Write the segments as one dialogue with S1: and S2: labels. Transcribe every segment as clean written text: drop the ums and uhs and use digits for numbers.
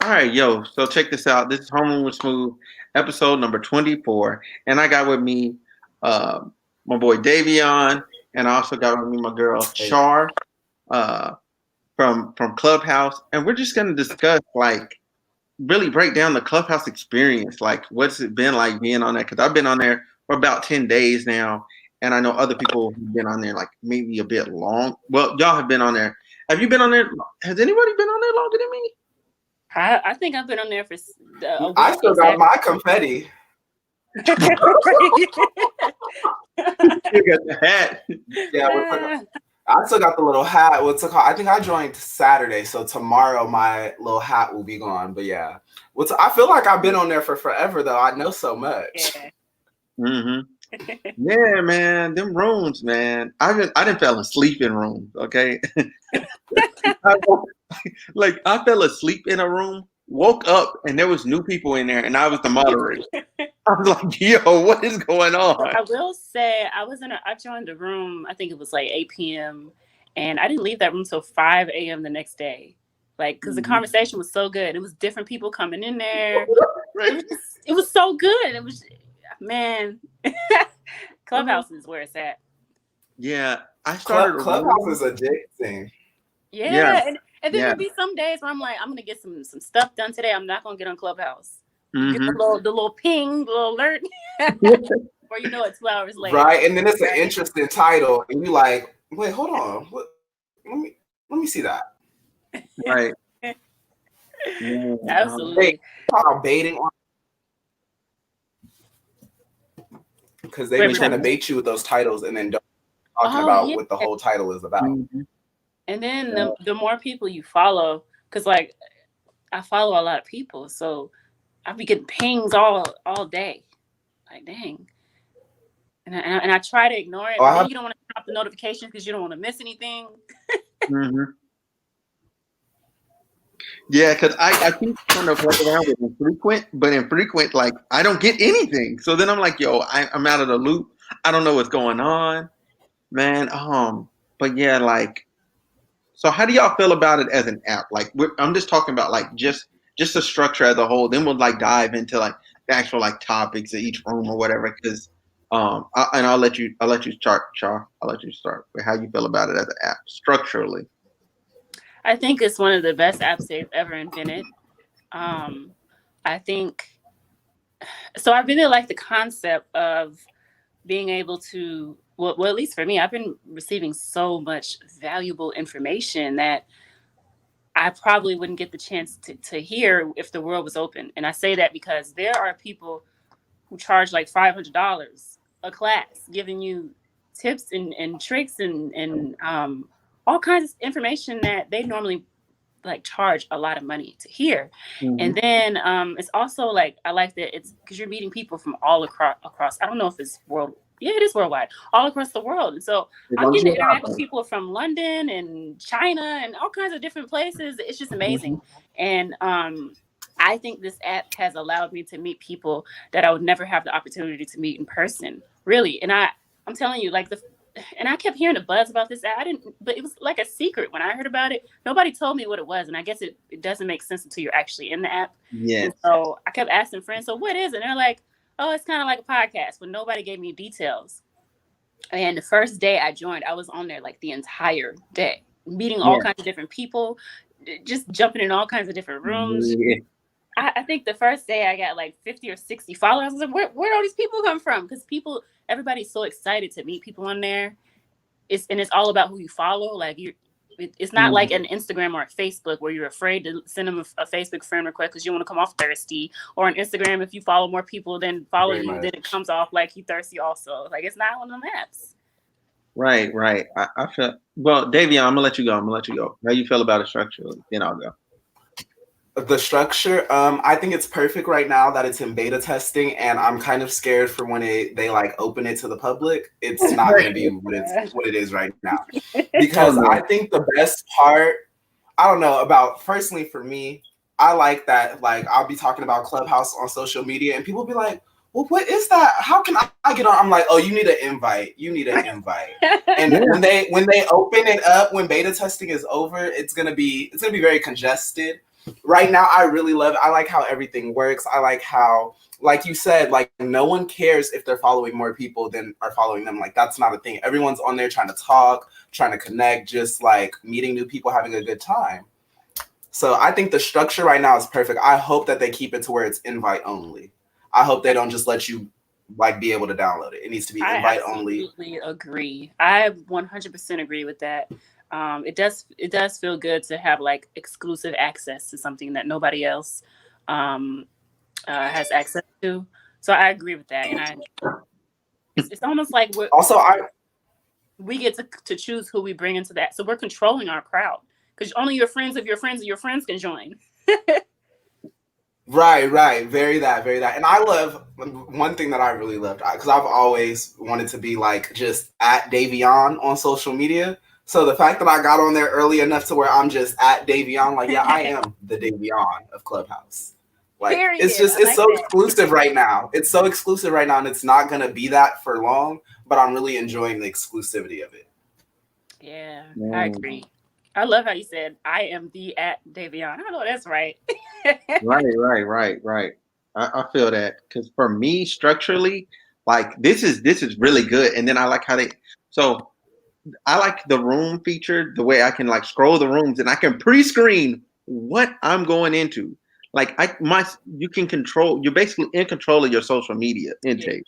S1: All right, yo. So check this out. This is Homeroom with Smooth, episode number 24, and I got with me uh, my boy Davion, and I also got with me my girl
S2: Hey.
S1: Char uh, from Clubhouse, and we're just gonna discuss like really break down the Clubhouse experience. Like, what's it been like being on there? Because I've been on there for about 10 days now, and I know other people who've been on there like maybe a bit long. Well, y'all have been on there. Have you been on there? Has anybody been on there longer than me?
S3: I think I've been on there for a week.
S2: I still got my confetti.
S1: You got the hat.
S2: Yeah, I still got the little hat. What's it called? I think I joined Saturday, so tomorrow my little hat will be gone. But yeah, I feel like I've been on there for forever, though. I know so much.
S3: Yeah.
S1: Mm-hmm. Yeah, man, them rooms, man. I didn't fell asleep in rooms. Okay, I fell asleep in a room, woke up, and there was new people in there, and I was the moderator. I was like, "Yo, what is going on?"
S3: So I will say I joined the room. I think it was like 8 p.m. and I didn't leave that room till 5 a.m. the next day. Like, because the conversation was so good. It was different people coming in there. It was so good. It was, man. Clubhouse is where it's at.
S1: Yeah, I started.
S2: Clubhouse is addicting.
S3: Yeah. And then there'll be some days where I'm like, I'm gonna get some stuff done today. I'm not gonna get on Clubhouse. Get the little ping, the little alert, or you know it's 2 hours later.
S2: Right, and then it's an interesting title, and you like, wait, hold on, what? Let me see that.
S1: Right.
S3: Yeah, absolutely.
S2: Baiting on, because they be trying to bait you with those titles, and then talking about what the whole title is about.
S3: And then the more people you follow, because like I follow a lot of people, so I be getting pings all day. Like, dang. And I try to ignore it. But you don't want to turn off the notifications because you don't want to miss anything.
S1: Yeah, because I keep trying to play around with infrequent, but infrequent, like, I don't get anything. So then I'm like, yo, I'm out of the loop. I don't know what's going on, man. But yeah, like, so how do y'all feel about it as an app? Like, I'm just talking about like just the structure as a whole. Then we'll like dive into like the actual like topics of each room or whatever. Because I'll let you start, Char. I'll let you start with how you feel about it as an app structurally.
S3: I think it's one of the best apps they've ever invented. I think so. I really like the concept of being able to. Well, at least for me, I've been receiving so much valuable information that I probably wouldn't get the chance to hear if the world was open. And I say that because there are people who charge like $500 a class, giving you tips and tricks and all kinds of information that they normally like charge a lot of money to hear. And then it's also like, I like that it's because you're meeting people from all across. I don't know if it's world. Yeah, it is worldwide, all across the world. And so I'm getting to interact with people from London and China and all kinds of different places. It's just amazing. And I think this app has allowed me to meet people that I would never have the opportunity to meet in person, really. And I'm telling you, like and I kept hearing the buzz about this app. But it was like a secret when I heard about it. Nobody told me what it was. And I guess it doesn't make sense until you're actually in the app.
S1: Yeah.
S3: And so I kept asking friends, so what is it? And they're like, oh, it's kind of like a podcast, but nobody gave me details. And the first day I joined, I was on there like the entire day, meeting all kinds of different people, just jumping in all kinds of different rooms. Yeah. I think the first day I got like 50 or 60 followers. I was like, where all these people come from? Because everybody's so excited to meet people on there. It's all about who you follow. Like it's not like an Instagram or a Facebook where you're afraid to send them a Facebook friend request because you want to come off thirsty. Or on Instagram, if you follow more people than follow you, then it comes off like you thirsty also. Like, it's not one of them apps.
S1: Right. I feel, well, Davion, I'm gonna let you go. How you feel about it structurally? Then I'll go.
S2: The structure, I think it's perfect right now that it's in beta testing, and I'm kind of scared for when they like open it to the public. It's not going to be what it is right now, because I think the best part, I don't know about personally for me, I like that like I'll be talking about Clubhouse on social media, and people be like, well, what is that? How can I get on? I'm like, oh, you need an invite. And when they open it up, when beta testing is over, it's gonna be very congested. right now I really love it. I like how everything works. I like how, like you said, like no one cares if they're following more people than are following them. Like that's not a thing. Everyone's on there trying to talk, trying to connect, just like meeting new people, having a good time. So I think the structure right now is perfect. I hope that they keep it to where it's invite only. I hope they don't just let you like be able to download it. It needs to be invite only.
S3: I absolutely agree. I 100% agree with that. It does feel good to have like exclusive access to something that nobody else has access to. So I agree with that, and it's almost like we get to choose who we bring into that. So we're controlling our crowd because only your friends of your friends of your friends can join.
S2: Right. Very that. And I love one thing that I really loved because I've always wanted to be like just at Davion on social media. So the fact that I got on there early enough to where I'm just at Davion, like, yeah, I am the Davion of Clubhouse. Like,
S3: Period.
S2: it's so
S3: that.
S2: exclusive right now. It's so exclusive right now, and it's not going to be that for long, but I'm really enjoying the exclusivity of it.
S3: Yeah, I agree. I love how you said, I am the at Davion. I know that's right.
S1: Right. I feel that because for me, structurally, like this is really good. And then I like how so I like the room feature, the way I can like scroll the rooms and I can pre-screen what I'm going into. Like you can control, you're basically in control of your social media intake.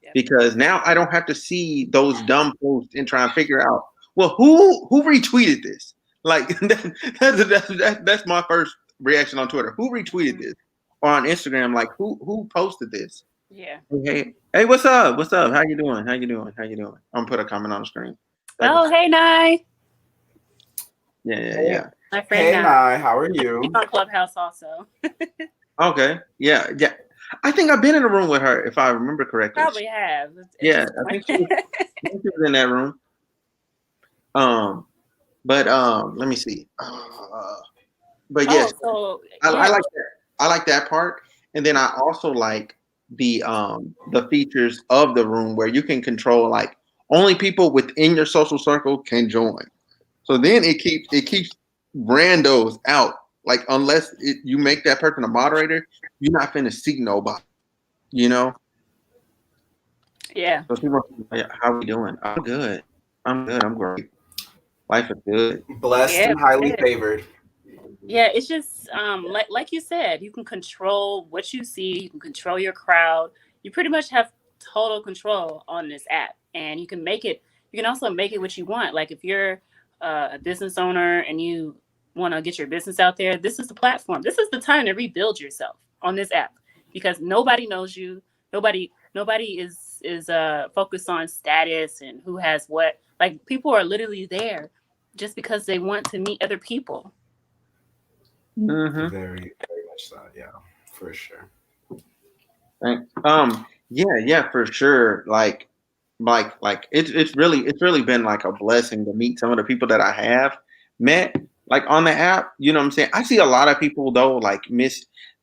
S1: Yeah. Because now I don't have to see those dumb posts and try and figure out, well, who retweeted this? Like that's my first reaction on Twitter. Who retweeted this? Or on Instagram, like who posted this?
S3: Yeah.
S1: Hey, what's up? How you doing? I'm gonna put a comment on the screen.
S3: Hey, Nye.
S1: Yeah.
S3: My friend
S2: Hey, Nye, how are you?
S3: She's on Clubhouse also.
S1: Okay. Yeah. I think I've been in a room with her, if I remember correctly.
S3: Probably have.
S1: Yeah, I think she was in that room. But let me see. But yes, I like that. I like that part, and then I also like the features of the room where you can control like only people within your social circle can join. So then it keeps randos out. Like unless you make that person a moderator, you're not finna see nobody. You know.
S3: Yeah.
S1: So people, how are we doing? I'm good. I'm great. Life is good.
S2: Blessed and highly favored.
S3: Yeah, it's just like you said, you can control what you see, you can control your crowd. You pretty much have total control on this app, and you can also make it what you want. Like if you're a business owner and you want to get your business out there, this is the platform. This is the time to rebuild yourself on this app because nobody knows you. Nobody is focused on status and who has what. Like people are literally there just because they want to meet other people.
S2: Mm-hmm. Very, very much so. Yeah, for sure.
S1: Yeah, for sure. Like it's really been like a blessing to meet some of the people that I have met like on the app. You know what I'm saying? I see a lot of people though like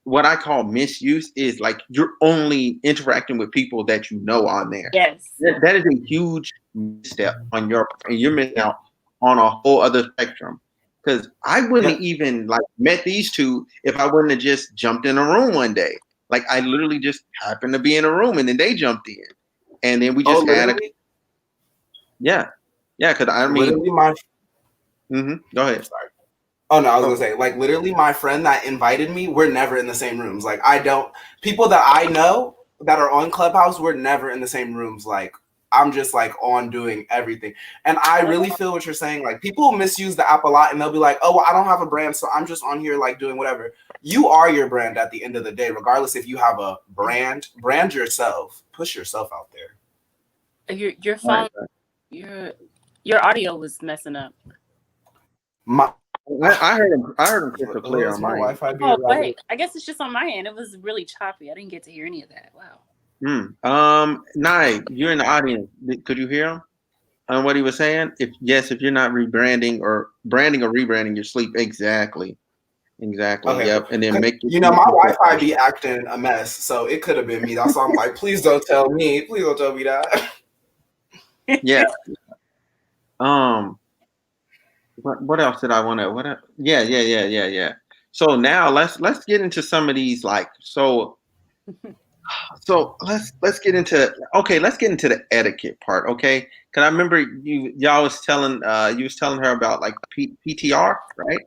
S1: what I call misuse is like you're only interacting with people that you know on there.
S3: Yes,
S1: that is a huge step on and you're missing out on a whole other spectrum. Because I wouldn't even like met these two if I wouldn't have just jumped in a room one day. Like I literally just happened to be in a room and then they jumped in, and then we just had yeah. Because I mean,
S2: literally
S1: go ahead.
S2: Sorry. Oh no, I was gonna say like literally my friend that invited me. We're never in the same rooms. Like people that I know that are on Clubhouse. We're never in the same rooms. Like I'm just like on doing everything. And I really feel what you're saying. Like people misuse the app a lot and they'll be like, oh, well, I don't have a brand. So I'm just on here like doing whatever. You are your brand at the end of the day, regardless if you have a brand yourself, push yourself out there.
S3: Your phone, your audio was messing up.
S1: I heard him crystal clear on my
S2: Wi-Fi.
S3: Oh, wait. I guess it's just on my end. It was really choppy. I didn't get to hear any of that. Wow.
S1: Nye, you're in the audience. Could you hear him on what he was saying? If you're not branding or rebranding your sleep. Exactly. Okay. Yep. And then
S2: my Wi-Fi be acting a mess, so it could have been me. That's why I'm like, please don't tell me. Please don't tell me that.
S1: Yeah. What else did I want to? Yeah. So now let's get into some of these like so let's get into the etiquette part, okay? Because I remember y'all was telling you was telling her about like PTR, right?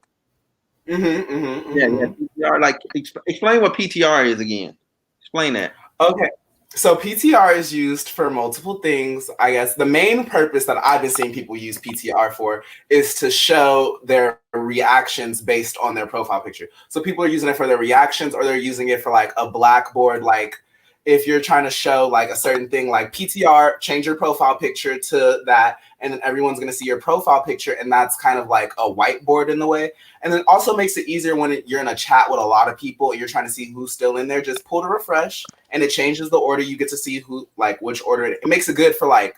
S1: Yeah, PTR. Like explain what PTR is again. Explain that.
S2: Okay. So PTR is used for multiple things. I guess the main purpose that I've been seeing people use PTR for is to show their reactions based on their profile picture. So people are using it for their reactions, or they're using it for like a blackboard. Like if you're trying to show like a certain thing, like PTR, change your profile picture to that, and then everyone's going to see your profile picture, and that's kind of like a whiteboard in the way. And then also makes it easier when you're in a chat with a lot of people and you're trying to see who's still in there. Just pull to refresh, and it changes the order. You get to see who, like which order. It makes it good for like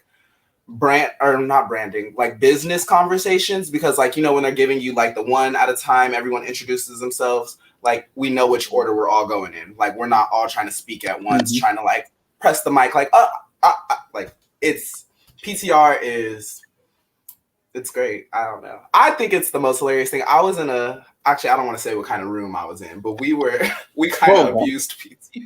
S2: brand or not branding, like business conversations, because like, you know, when they're giving you like the one at a time, everyone introduces themselves. Like we know which order we're all going in. Like we're not all trying to speak at once, trying to like press the mic, like like it's PTR is. It's great. I don't know. I think it's the most hilarious thing. I was in actually, I don't want to say what kind of room I was in, but we kind of abused PTR.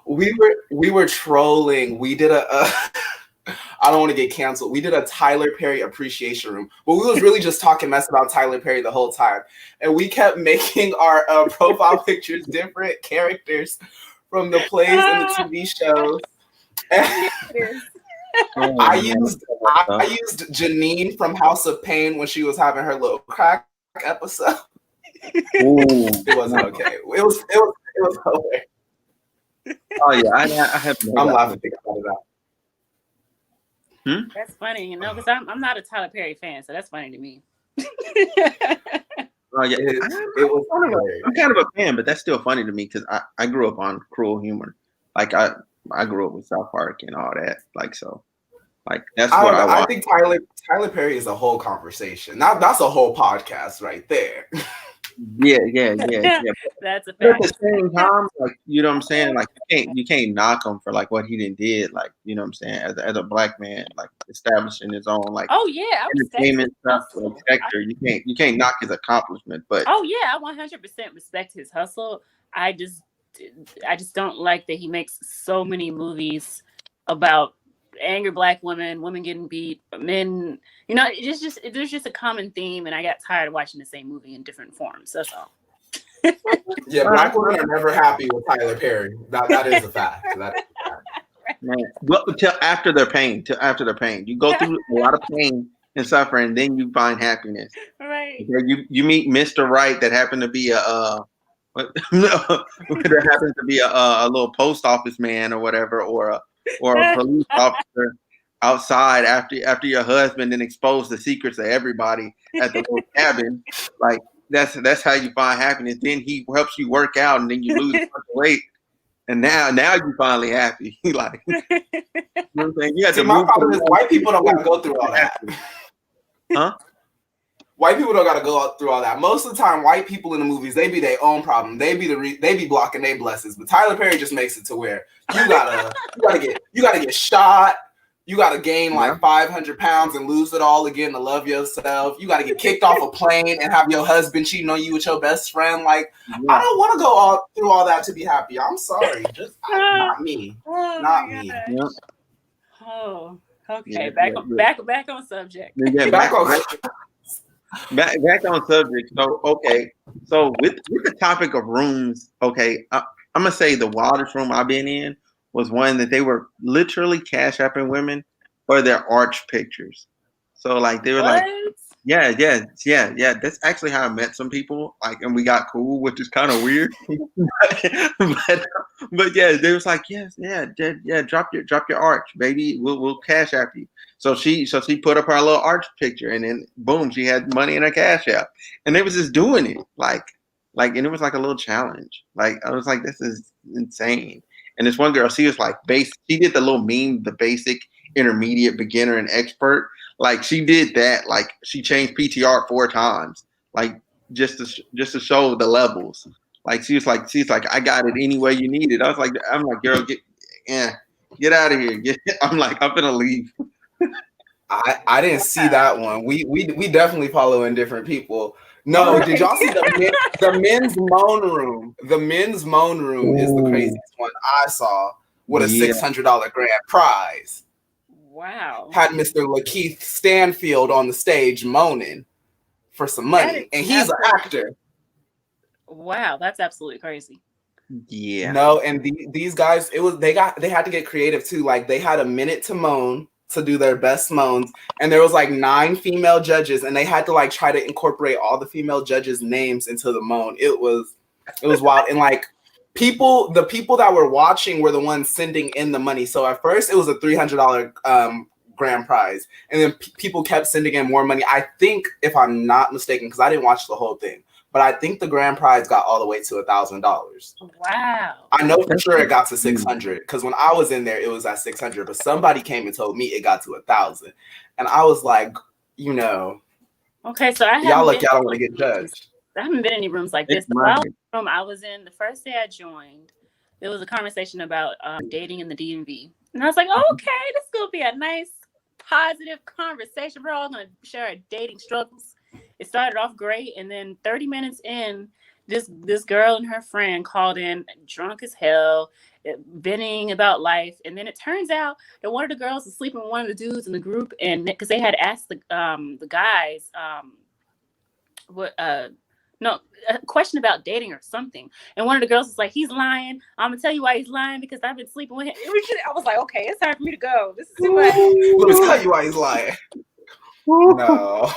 S2: We were trolling. We did I don't want to get canceled. We did a Tyler Perry appreciation room, but we was really just talking mess about Tyler Perry the whole time. And we kept making our profile pictures different characters from the plays and the TV shows. I used Janine from House of Pain when she was having her little crack episode. It wasn't okay. It was hilarious.
S1: Oh yeah, I have.
S2: I'm laughing about
S3: that. That's funny, you know, because I'm not a Tyler Perry fan, so that's funny to me.
S1: Oh yeah, I'm kind of a fan, but that's still funny to me because I grew up on Cruel Humor. Like I grew up with South Park and all that. Like so, like that's what I want.
S2: I think Tyler Perry is a whole conversation. That's a whole podcast right there.
S1: Yeah.
S3: That's a fact.
S1: But at the same time, like you know what I'm saying, like you can't knock him for like what he did, like you know what I'm saying, as a black man, like establishing his own like entertainment stuff sector. You can't knock his accomplishment, but
S3: I 100% respect his hustle. I just don't like that he makes so many movies about angry black women getting beat, men, you know, there's just a common theme, and I got tired of watching the same movie in different forms. That's all.
S2: Yeah, black women are never happy with Tyler Perry. That is a fact. That is a fact.
S1: Man, till after their pain, you go through a lot of pain and suffering, and then you find happiness.
S3: Right.
S1: Okay, you meet Mr. Right that happened to be a little post office man or whatever, or a police officer outside after your husband then exposed the secrets of everybody at the little cabin. Like that's how you find happiness. Then he helps you work out, and then you lose a bunch of weight, and now you're finally happy. Like, you know what I'm saying? You have to
S2: my problem is white people don't got to go through all that.
S1: Huh?
S2: White people don't got to go through all that. Most of the time, white people in the movies, they be their own problem. They be blocking their blessings. But Tyler Perry just makes it to where you gotta get shot. You gotta gain like 500 pounds and lose it all again to love yourself. You gotta get kicked off a plane and have your husband cheating on you with your best friend. Like, I don't want to go through all that to be happy. I'm sorry, just not me. Not me.
S3: Yeah. Oh, okay. Back on subject.
S1: Yeah, back on subject. So okay, so with the topic of rooms, okay, I'm gonna say the wildest room I've been in was one that they were literally cash apping women for their arch pictures. So like they were like, yeah. That's actually how I met some people. Like, and we got cool, which is kind of weird. but yeah, they was like, drop your arch, baby. We'll cash app you. So she put up her little arch picture, and then boom, she had money in her cash app, and they was just doing it like, and it was like a little challenge. Like I was like, this is insane. And this one girl, she was like she did the little meme, the basic, intermediate, beginner, and expert. Like she did that. Like she changed PTR 4 times, like just to show the levels. Like she's like, I got it any way you need it. I'm like, girl, get out of here. I'm gonna leave.
S2: I didn't see that one. We definitely following different people. No, did y'all see the men's moan room? The men's moan room is the craziest one I saw with a $600 grand prize.
S3: Wow.
S2: Had Mr. Lakeith Stanfield on the stage moaning for some money, and he's an actor.
S3: Wow, that's absolutely crazy.
S1: Yeah.
S2: No, and these guys, they had to get creative too. Like they had a minute to moan, to do their best moans, and there was like 9 female judges, and they had to like try to incorporate all the female judges' names into the moan. It was wild. And like the people that were watching were the ones sending in the money. So at first it was a $300 grand prize, and then people kept sending in more money. I think, if I'm not mistaken, because I didn't watch the whole thing, but I think the grand prize got all the way to $1,000.
S3: Wow.
S2: I know for sure it got to 600 because when I was in there, it was at 600. But somebody came and told me it got to 1,000, and I was like,
S3: Okay, so
S2: y'all look, y'all don't want to get judged.
S3: I haven't been in any rooms like this. The room I was in, the first day I joined, there was a conversation about dating in the DMV, and I was like, okay, this is gonna be a nice, positive conversation. We're all gonna share our dating struggles. It started off great, and then 30 minutes in, this girl and her friend called in drunk as hell, venting about life, and then it turns out that one of the girls was sleeping with one of the dudes in the group, and because they had asked the guys a question about dating or something, and one of the girls was like, "He's lying. I'm gonna tell you why he's lying because I've been sleeping with him." I was like, "Okay, it's time for me to go. This is too much."
S2: Let me tell you why he's lying. No.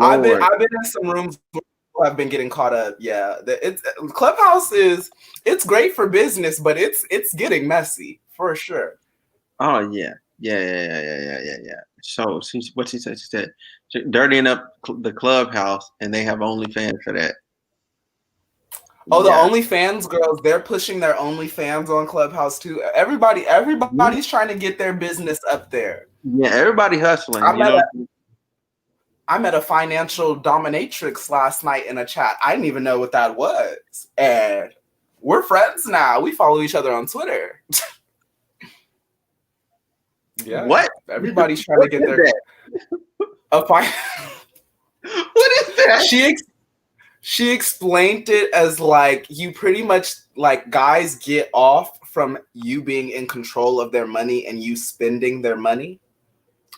S2: I've been in some rooms where people have been getting caught up. Yeah, Clubhouse it's great for business, but it's getting messy for sure.
S1: Oh yeah. So what she said? She said dirtying up the Clubhouse, and they have OnlyFans for that.
S2: Oh, the OnlyFans girls, they're pushing their OnlyFans on Clubhouse too. Everybody's trying to get their business up there.
S1: Yeah, everybody hustling.
S2: I met a financial dominatrix last night in a chat. I didn't even know what that was. And we're friends now. We follow each other on Twitter. Yeah.
S1: What?
S2: Everybody's trying to get their What is that? She explained it as like, you pretty much like guys get off from you being in control of their money and you spending their money,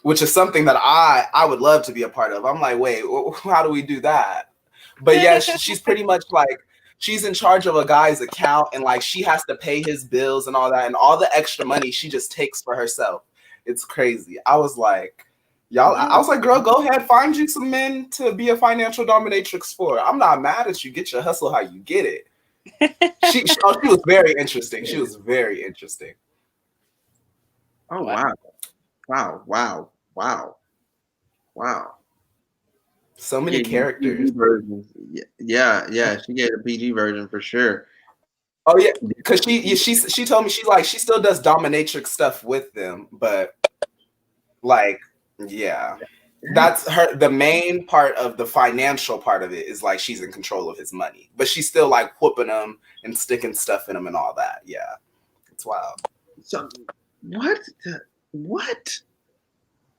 S2: which is something that I would love to be a part of. I'm like, wait, how do we do that? But yeah, she's pretty much like, she's in charge of a guy's account, and like she has to pay his bills and all that, and all the extra money she just takes for herself. It's crazy. I was like, girl, go ahead, find you some men to be a financial dominatrix for. I'm not mad at you. Get your hustle how you get it. She was very interesting. She was very interesting.
S1: Oh wow.
S2: So many characters.
S1: Yeah. She gave a PG version for sure.
S2: Oh yeah, because she told me she still does dominatrix stuff with them, but like that's her. The main part of the financial part of it is like she's in control of his money, but she's still like whooping him and sticking stuff in him and all that. Yeah, it's wild.
S1: So what?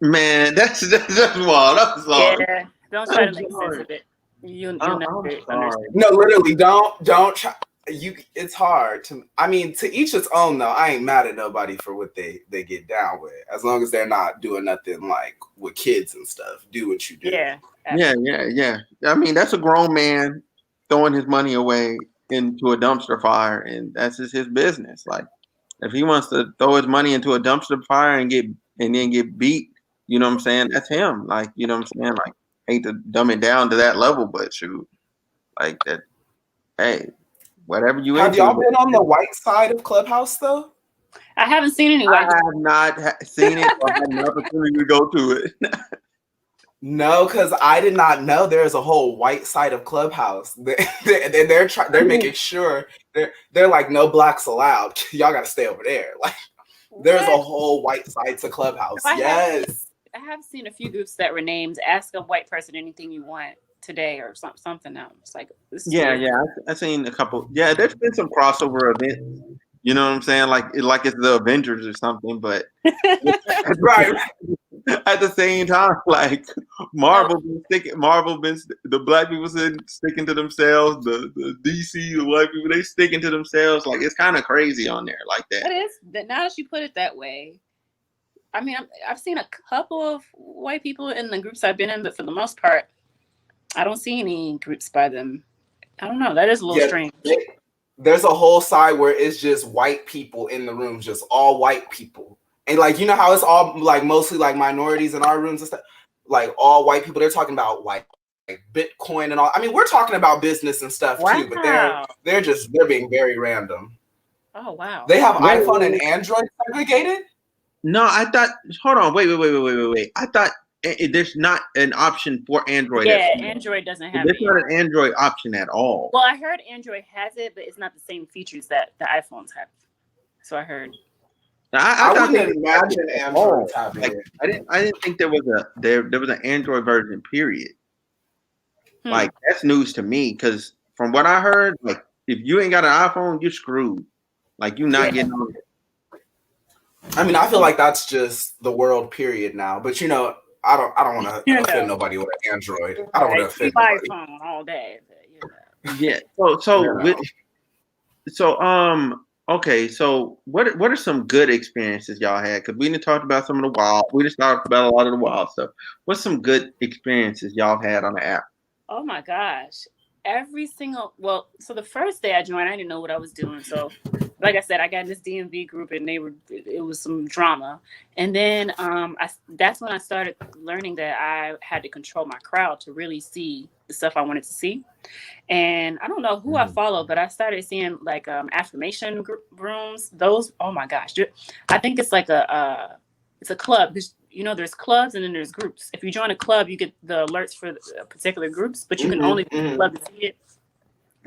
S1: Man, that's wild. I'm sorry.
S3: Yeah, don't try to make sense of it. You'll never understand.
S2: No, literally, don't try. It's hard to. I mean, to each its own. Though I ain't mad at nobody for what they get down with, as long as they're not doing nothing like with kids and stuff. Do what you do.
S3: Yeah.
S1: Yeah. I mean, that's a grown man throwing his money away into a dumpster fire, and that's just his business. Like, if he wants to throw his money into a dumpster fire and then get beat, you know what I'm saying? That's him. Like, you know what I'm saying? Like, hate to dumb it down to that level, but shoot, like that. Hey. Whatever you
S2: have y'all been on the white side of Clubhouse though?
S3: I haven't seen any white.
S1: I have not seen it. I had an opportunity to go to it.
S2: No, because I did not know there's a whole white side of Clubhouse. They're making sure they're like, no blacks allowed. Y'all got to stay over there. Like, there's a whole white side to Clubhouse. Yes,
S3: I have seen a few groups that were named "Ask a White Person Anything You Want Today" or something else. It's like
S1: I've seen a couple. Yeah, there's been some crossover events. You know what I'm saying? Like it's the Avengers or something. But
S2: right.
S1: at the same time, like the black people sticking to themselves, the DC, the white people, they sticking to themselves. Like it's kind of crazy on there like that.
S3: It is. Now that you put it that way, I mean, I've seen a couple of white people in the groups I've been in, but for the most part, I don't see any groups by them. I don't know. That is a little strange.
S2: There's a whole side where it's just white people in the rooms, just all white people. And like, you know how it's all like mostly like minorities in our rooms and stuff, like all white people. They're talking about like Bitcoin and all. I mean, we're talking about business and stuff too, but they're being very random.
S3: Oh wow.
S2: They have iPhone and Android segregated?
S1: No, I thought. Hold on, wait. I thought there's not an option for Android.
S3: Yeah, Android doesn't have it.
S1: There's not an Android option at all.
S3: Well, I heard Android has it, but it's not the same features that the iPhones have. So I heard.
S2: I wouldn't imagine Android having it.
S1: I didn't think there was an Android version. Period. Like that's news to me because from what I heard, like if you ain't got an iPhone, you're screwed. Like you're not getting on it.
S2: I mean, I feel like that's just the world period now. But you know, I don't want to offend nobody with an Android. I don't want to offend nobody.
S3: iPhone all day.
S1: Yeah. Okay. So what are some good experiences y'all had? Because we didn't talk about some of the wild. We just talked about a lot of the wild stuff. What's some good experiences y'all had on the app?
S3: Oh my gosh. So the first day I joined, I didn't know what I was doing. So like I said, I got in this DMV group and it was some drama. And then that's when I started learning that I had to control my crowd to really see the stuff I wanted to see. And I don't know who I follow, but I started seeing like affirmation rooms. Those, oh my gosh. I think it's like it's a club because you know there's clubs and then there's groups. If you join a club, you get the alerts for the particular groups, but you can only be in the club to see it.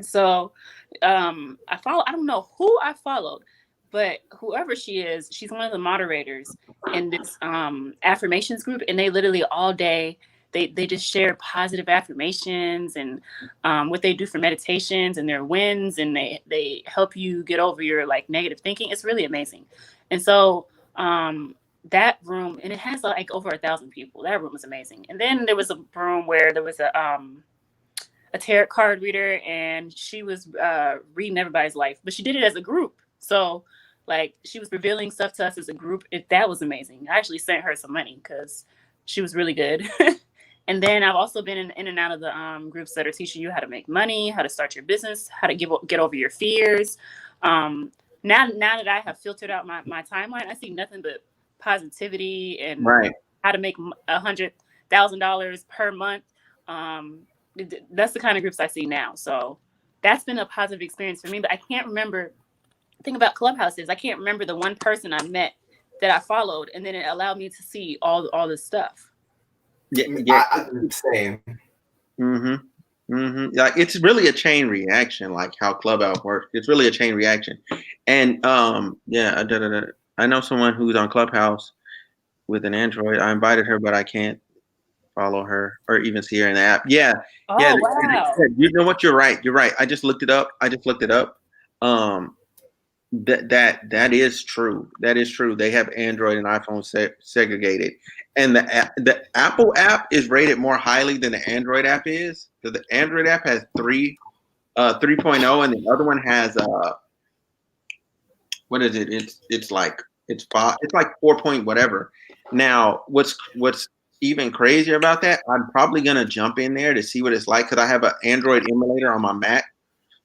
S3: So I don't know who I followed, but whoever she is, she's one of the moderators in this affirmations group, and they literally all day they just share positive affirmations and what they do for meditations and their wins, and they help you get over your like negative thinking. It's really amazing. And so that room, and it has like over 1,000 people. That room was amazing. And then there was a room where there was a tarot card reader, and she was reading everybody's life, but she did it as a group. So like she was revealing stuff to us as a group. That was amazing. I actually sent her some money because she was really good. And then I've also been in and out of the groups that are teaching you how to make money, how to start your business, how to get over your fears. Now that I have filtered out my timeline, I see nothing but positivity and how to make $100,000 per month. That's the kind of groups I see now. So that's been a positive experience for me. But I can't remember. The thing about Clubhouse is I can't remember the one person I met that I followed, and then it allowed me to see all this stuff.
S2: Yeah. Same.
S1: Like it's really a chain reaction, like how Clubhouse works. It's really a chain reaction, and I know someone who's on Clubhouse with an Android. I invited her, but I can't follow her or even see her in the app.
S3: Wow.
S1: You know what? You're right. I just looked it up. That is true. That is true. They have Android and iPhone segregated, and the Apple app is rated more highly than the Android app is. Because the Android app has 3.0, and the other one has what is it? It's like 4 point whatever. Now, what's even crazier about that? I'm probably gonna jump in there to see what it's like because I have an Android emulator on my Mac.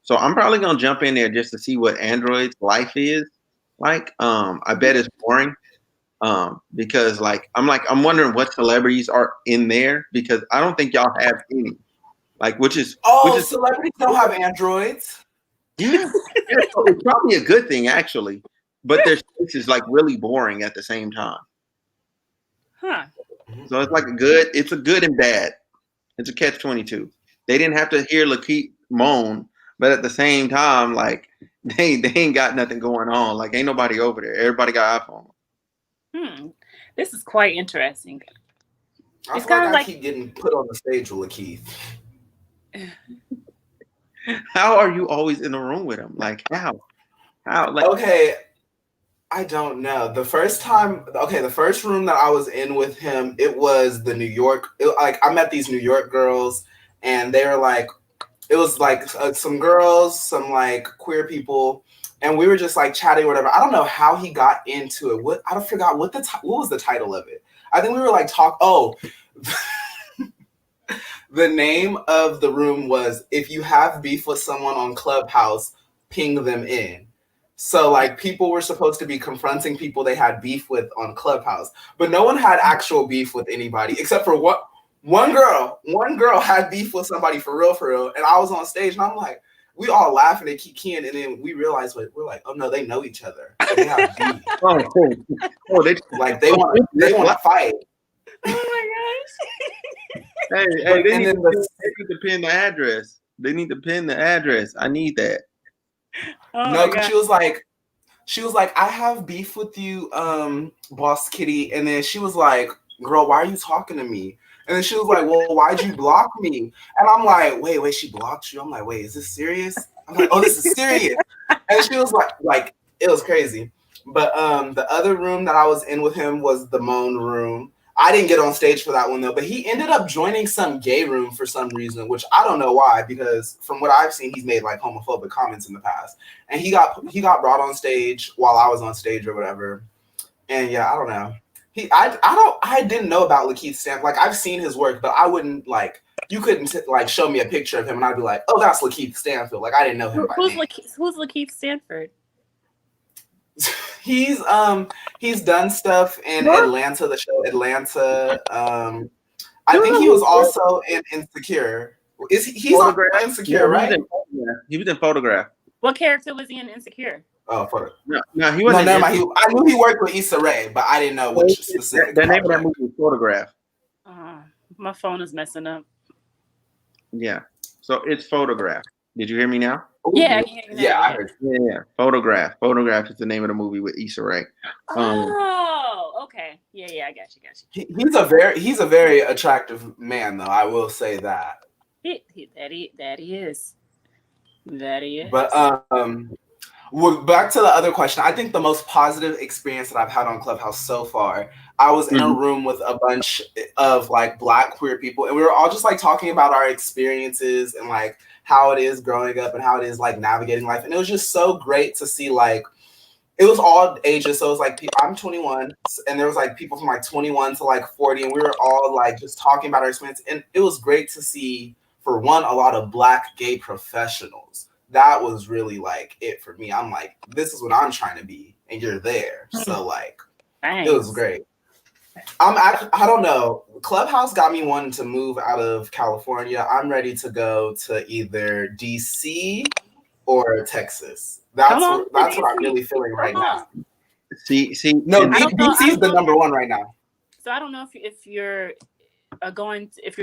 S1: So I'm probably gonna jump in there just to see what Android's life is like. I bet it's boring. Because I'm wondering what celebrities are in there because I don't think y'all have any. Like which is
S2: celebrities don't have Androids.
S1: Yeah. So it's probably a good thing actually. But their space is like really boring at the same time.
S3: Huh.
S1: So it's like it's a good and bad. It's a catch-22. They didn't have to hear Lakeith moan. But at the same time, like they ain't got nothing going on. Like ain't nobody over there. Everybody got iPhone.
S3: This is quite interesting.
S2: It's kind of like I keep getting put on the stage with Lakeith.
S1: How are you always in the room with him? Like how? Like
S2: okay, I don't know. The first room that I was in with him, it was the New York. I met these New York girls, and they were like, it was like some girls, some like queer people, and we were just like chatting, or whatever. I don't know how he got into it. I forgot what was the title of it. I think we were like the name of the room was "If You Have Beef with Someone on Clubhouse, Ping Them In." So like people were supposed to be confronting people they had beef with on Clubhouse, but no one had actual beef with anybody except for one girl. One girl had beef with somebody for real, and I was on stage and I'm like, we all laughing and keying, and then we realized we're like, oh no, they know each other. They have beef. They want to fight.
S3: Oh my gosh.
S1: Hey, they need to pin the address. They need to pin the address. I need that.
S3: Oh
S2: no, because she was like, I have beef with you, Boss Kitty. And then she was like, girl, why are you talking to me? And then she was like, well, why'd you block me? And I'm like, wait, she blocked you? I'm like, wait, is this serious? I'm like, oh, this is serious. And she was like, it was crazy. But the other room that I was in with him was the Moan room. I didn't get on stage for that one though, but he ended up joining some gay room for some reason, which I don't know why, because from what I've seen, he's made like homophobic comments in the past. And he got brought on stage while I was on stage or whatever. And yeah, I don't know. I didn't know about Lakeith Stanfield. Like I've seen his work, but I wouldn't you couldn't show me a picture of him and I'd be like, oh, that's Lakeith Stanfield. Like I didn't know him by name.
S3: Who's Lakeith Stanford?
S2: He's done stuff in Atlanta, the show Atlanta. I think he was also in Insecure. He's on Insecure, right?
S1: He was in Photograph.
S3: What character was he in Insecure?
S2: Oh,
S1: no, he wasn't.
S2: No, I knew he worked with Issa Rae, but I didn't know which specific.
S1: The name of that movie was Photograph.
S3: My phone is messing up.
S1: Yeah, so it's Photograph. Did you hear me now?
S3: Yeah,
S2: I heard.
S1: Yeah, Photograph. Photograph is the name of the movie with Issa Rae.
S3: Okay. Yeah, I got you.
S2: He's a very attractive man, though. I will say that.
S3: That he is.
S2: But well, back to the other question. I think the most positive experience that I've had on Clubhouse so far, I was in a room with a bunch of like Black queer people, and we were all just like talking about our experiences and like how it is growing up and how it is like navigating life. And it was just so great to see like, it was all ages. So it was like, I'm 21 and there was like people from like 21 to like 40. And we were all like just talking about our experience. And it was great to see, for one, a lot of Black gay professionals. That was really like it for me. I'm like, this is what I'm trying to be. And you're there. So like,
S3: Thanks.
S2: It was great. I don't know. Clubhouse got me wanting to move out of California. I'm ready to go to either DC or Texas. That's what I'm really feeling right now.
S1: See.
S2: No, DC is the number one right now.
S3: So I don't know if you're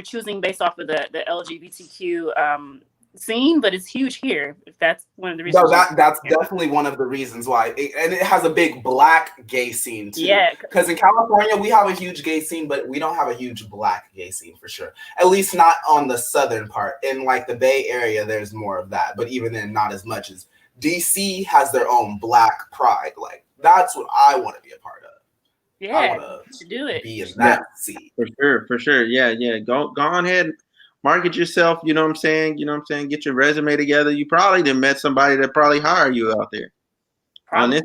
S3: choosing based off of the LGBTQ scene, but it's huge here. If that's one of the reasons.
S2: No, that's definitely one of the reasons why, and it has a big Black gay scene too.
S3: Yeah,
S2: because in California we have a huge gay scene, but we don't have a huge Black gay scene for sure. At least not on the southern part. In like the Bay Area, there's more of that, but even then, not as much as DC has their own Black pride. Like that's what I want to be a part of.
S3: Yeah,
S2: I want
S3: to do it.
S2: Be in that scene.
S1: For sure. Yeah. Go on ahead. Market yourself, you know what I'm saying? Get your resume together. You probably done met somebody that probably hire you out there.
S3: Probably.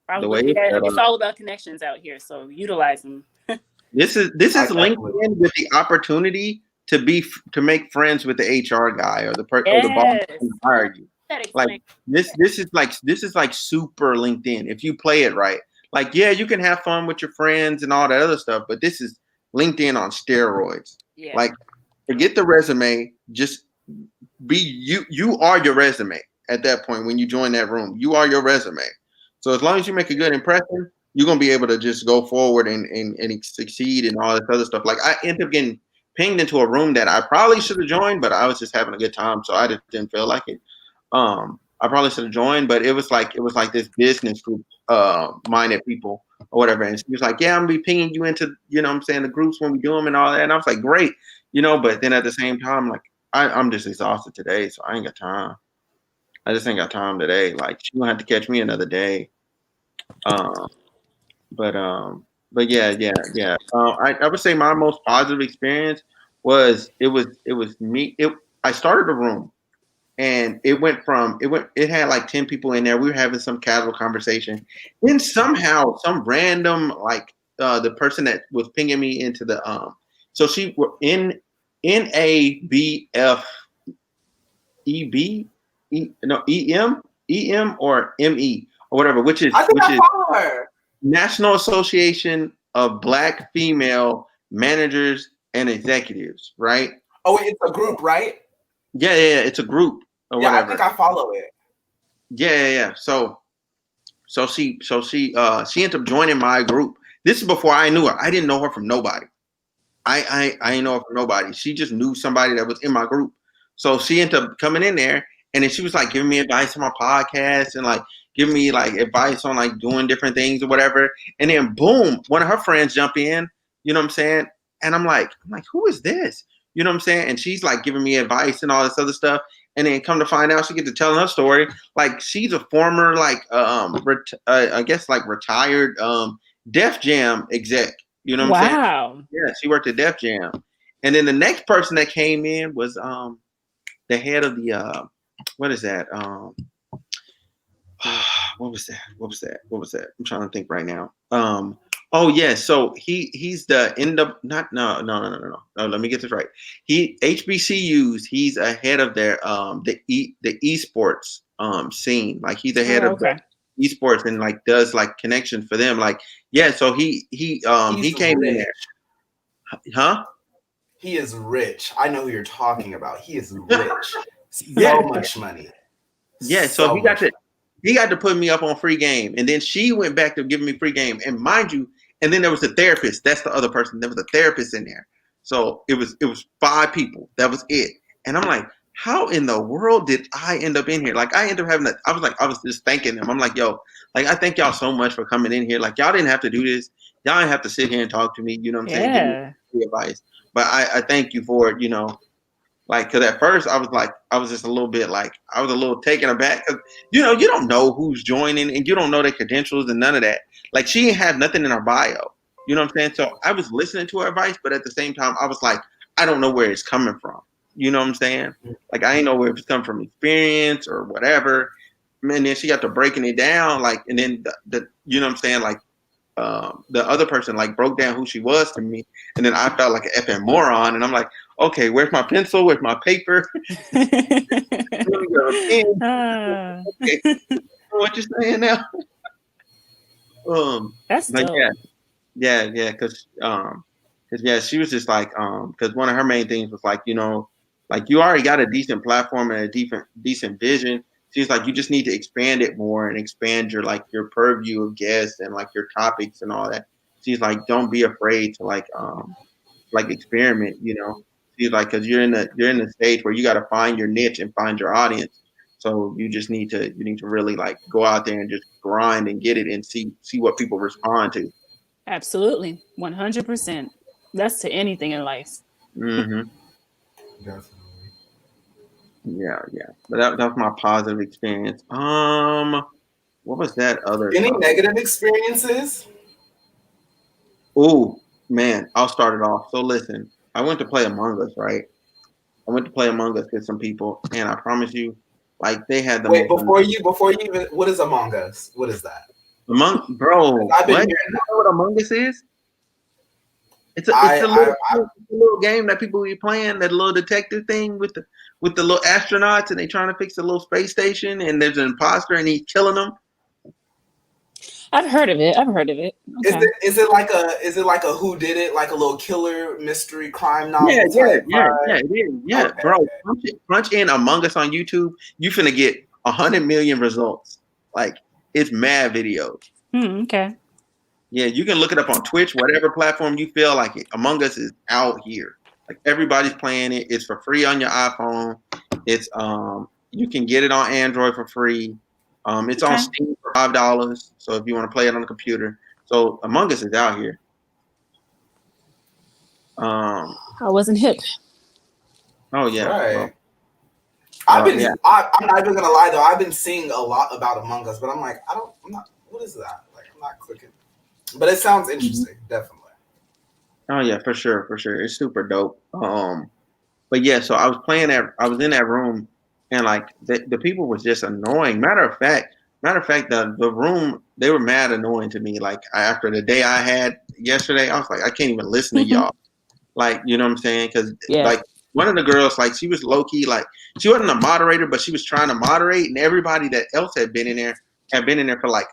S3: It's all about connections out here, so utilize them.
S1: This is LinkedIn with the opportunity to make friends with the HR guy or the person or the boss who hired you. Like this is like super LinkedIn if you play it right. Like, yeah, you can have fun with your friends and all that other stuff, but this is LinkedIn on steroids.
S3: Yeah.
S1: Like, forget the resume. Just be you. You are your resume at that point when you join that room. You are your resume. So as long as you make a good impression, you're gonna be able to just go forward and succeed and all this other stuff. Like I ended up getting pinged into a room that I probably should have joined, but I was just having a good time, so I just didn't feel like it. I probably should have joined, but it was like this business group minded people or whatever. And she was like, yeah, I'm gonna be pinging you into, the groups when we do them and all that. And I was like, great, but then at the same time, like I'm just exhausted today, so I ain't got time. I just ain't got time today. Like she gonna have to catch me another day. But yeah. I would say my most positive experience was it was me. I started a room, and it had like 10 people in there. We were having some casual conversation. Then somehow some random like the person that was pinging me into the so she were in NABF EB no EM or ME or whatever, which is
S2: follow her.
S1: National Association of Black Female Managers and Executives, right?
S2: Oh, it's a group, right?
S1: Yeah, it's a group or
S2: Yeah,
S1: whatever.
S2: I think I follow it.
S1: Yeah. So she ended up joining my group. This is before I knew her. I didn't know her from nobody. I didn't know her from nobody. She just knew somebody that was in my group. So she ended up coming in there, and then she was like giving me advice on my podcast and like giving me like advice on like doing different things or whatever. And then boom, one of her friends jump in, you know what I'm saying? And I'm like, who is this? You know what I'm saying? And she's like giving me advice and all this other stuff. And then come to find out, she gets to telling her story. Like she's a former like I guess like retired Def Jam exec. You know what I'm saying?
S3: Wow.
S1: Yeah, she worked at Def Jam. And then the next person that came in was the head of the what is that? What was that? I'm trying to think right now. Oh yeah, so he's the end up not no. Let me get this right. He HBCUs. He's ahead of their the esports scene. Like he's ahead of the esports and like does like connections for them. Like yeah, so he came in there. Huh?
S2: He is rich. I know who you're talking about. He is rich. So much money.
S1: Yeah, so he got to put me up on free game, and then she went back to giving me free game. And mind you, and then there was a therapist. That's the other person. There was a therapist in there. So it was 5 people. That was it. And I'm like, how in the world did I end up in here? Like I ended up having that. I was just thanking them. I'm like, yo, like I thank y'all so much for coming in here. Like y'all didn't have to do this. Y'all didn't have to sit here and talk to me. You know what I'm saying? Give me advice. But I thank you for it. You know. Like, cause at first I was just a little bit like, I was a little taken aback. Cause you know, you don't know who's joining and you don't know their credentials and none of that. Like she didn't have nothing in her bio. You know what I'm saying? So I was listening to her advice, but at the same time, I was like, I don't know where it's coming from. You know what I'm saying? Like I ain't know where it's coming from experience or whatever. And then she got to breaking it down, like, and then the you know what I'm saying? Like, the other person like broke down who she was to me, and then I felt like an effing moron, and I'm like, okay, where's my pencil? Where's my paper? Okay. What you saying now?
S3: That's
S1: like
S3: dope.
S1: yeah, because she was just like because one of her main things was like, you know, like you already got a decent platform and a decent vision. She's like, you just need to expand it more and expand your like your purview of guests and like your topics and all that. She's like, don't be afraid to like experiment, you know. She's like, because you're in the stage where you got to find your niche and find your audience. So you need to really like go out there and just grind and get it and see what people respond to.
S3: Absolutely, 100%. That's to anything in life.
S1: Mm-hmm.
S2: Definitely.
S1: Yeah. But that was my positive experience. What was that other?
S2: Any negative experiences?
S1: Oh man, I'll start it off. So listen, I went to play Among Us, right? I went to play Among Us with some people, and I promise you, like they had the
S2: Wait,
S1: most.
S2: before you even, what is Among Us? What is that?
S1: Bro,
S2: I've been
S1: what?
S2: hearing
S1: You know what Among Us is? It's a little game that people be playing, that little detective thing with the little astronauts, and they trying to fix the little space station, and there's an imposter, and he's killing them.
S3: I've heard of it. Okay.
S2: Is it like a who did it, like a little killer mystery crime novel?
S1: Yeah, it is. Yeah,
S2: okay.
S1: Bro, punch in Among Us on YouTube. You finna get 100 million results. Like it's mad videos.
S3: Okay.
S1: Yeah, you can look it up on Twitch, whatever platform you feel like it. Among Us is out here. Like everybody's playing it. It's for free on your iPhone. It's you can get it on Android for free. It's on Steam for $5. So if you want to play it on the computer. So Among Us is out here.
S3: I wasn't hip.
S1: Oh yeah.
S2: Right.
S1: Well,
S2: I'm not even gonna lie though. I've been seeing a lot about Among Us, but I'm like, I'm not what is that? Like, I'm not clicking. But it sounds interesting, definitely.
S1: Oh yeah, for sure. It's super dope. But yeah, so I was in that room, and like the people was just annoying. Matter of fact, the room, they were mad annoying to me. Like after the day I had yesterday, I was like, I can't even listen to y'all. Like, you know what I'm saying? Because like one of the girls, like she was low key, like she wasn't a moderator, but she was trying to moderate, and everybody that else had been in there for like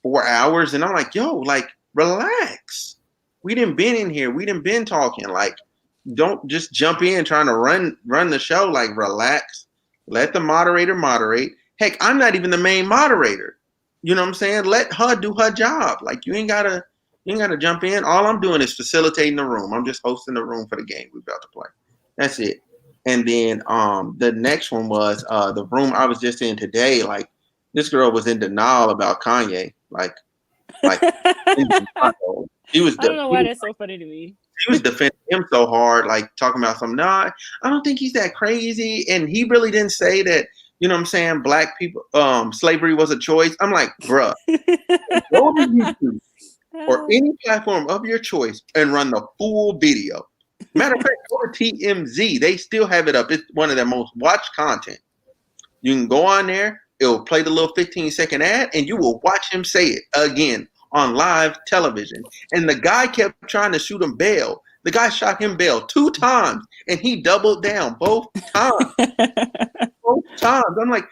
S1: 4 hours, and I'm like, yo, like relax. We didn't been in here. We didn't been talking. Like, don't just jump in trying to run the show. Like, relax. Let the moderator moderate. Heck, I'm not even the main moderator. You know what I'm saying? Let her do her job. Like, you ain't gotta jump in. All I'm doing is facilitating the room. I'm just hosting the room for the game we're about to play. That's it. And then the next one was the room I was just in today. Like, this girl was in denial about Kanye. Like she was.
S3: I don't know why that's so funny to me.
S1: She was defending him so hard, like talking about some. Nah, I don't think he's that crazy, and he really didn't say that. You know what I'm saying? Black people, slavery was a choice. I'm like, bruh, go to YouTube or any platform of your choice and run the full video. Matter of fact, go to TMZ. They still have it up. It's one of their most watched content. You can go on there. It'll play the little 15-second ad, and you will watch him say it again on live television. And the guy kept trying to shoot him bail. The guy shot him bail 2 times, and he doubled down both times. Both times. I'm like,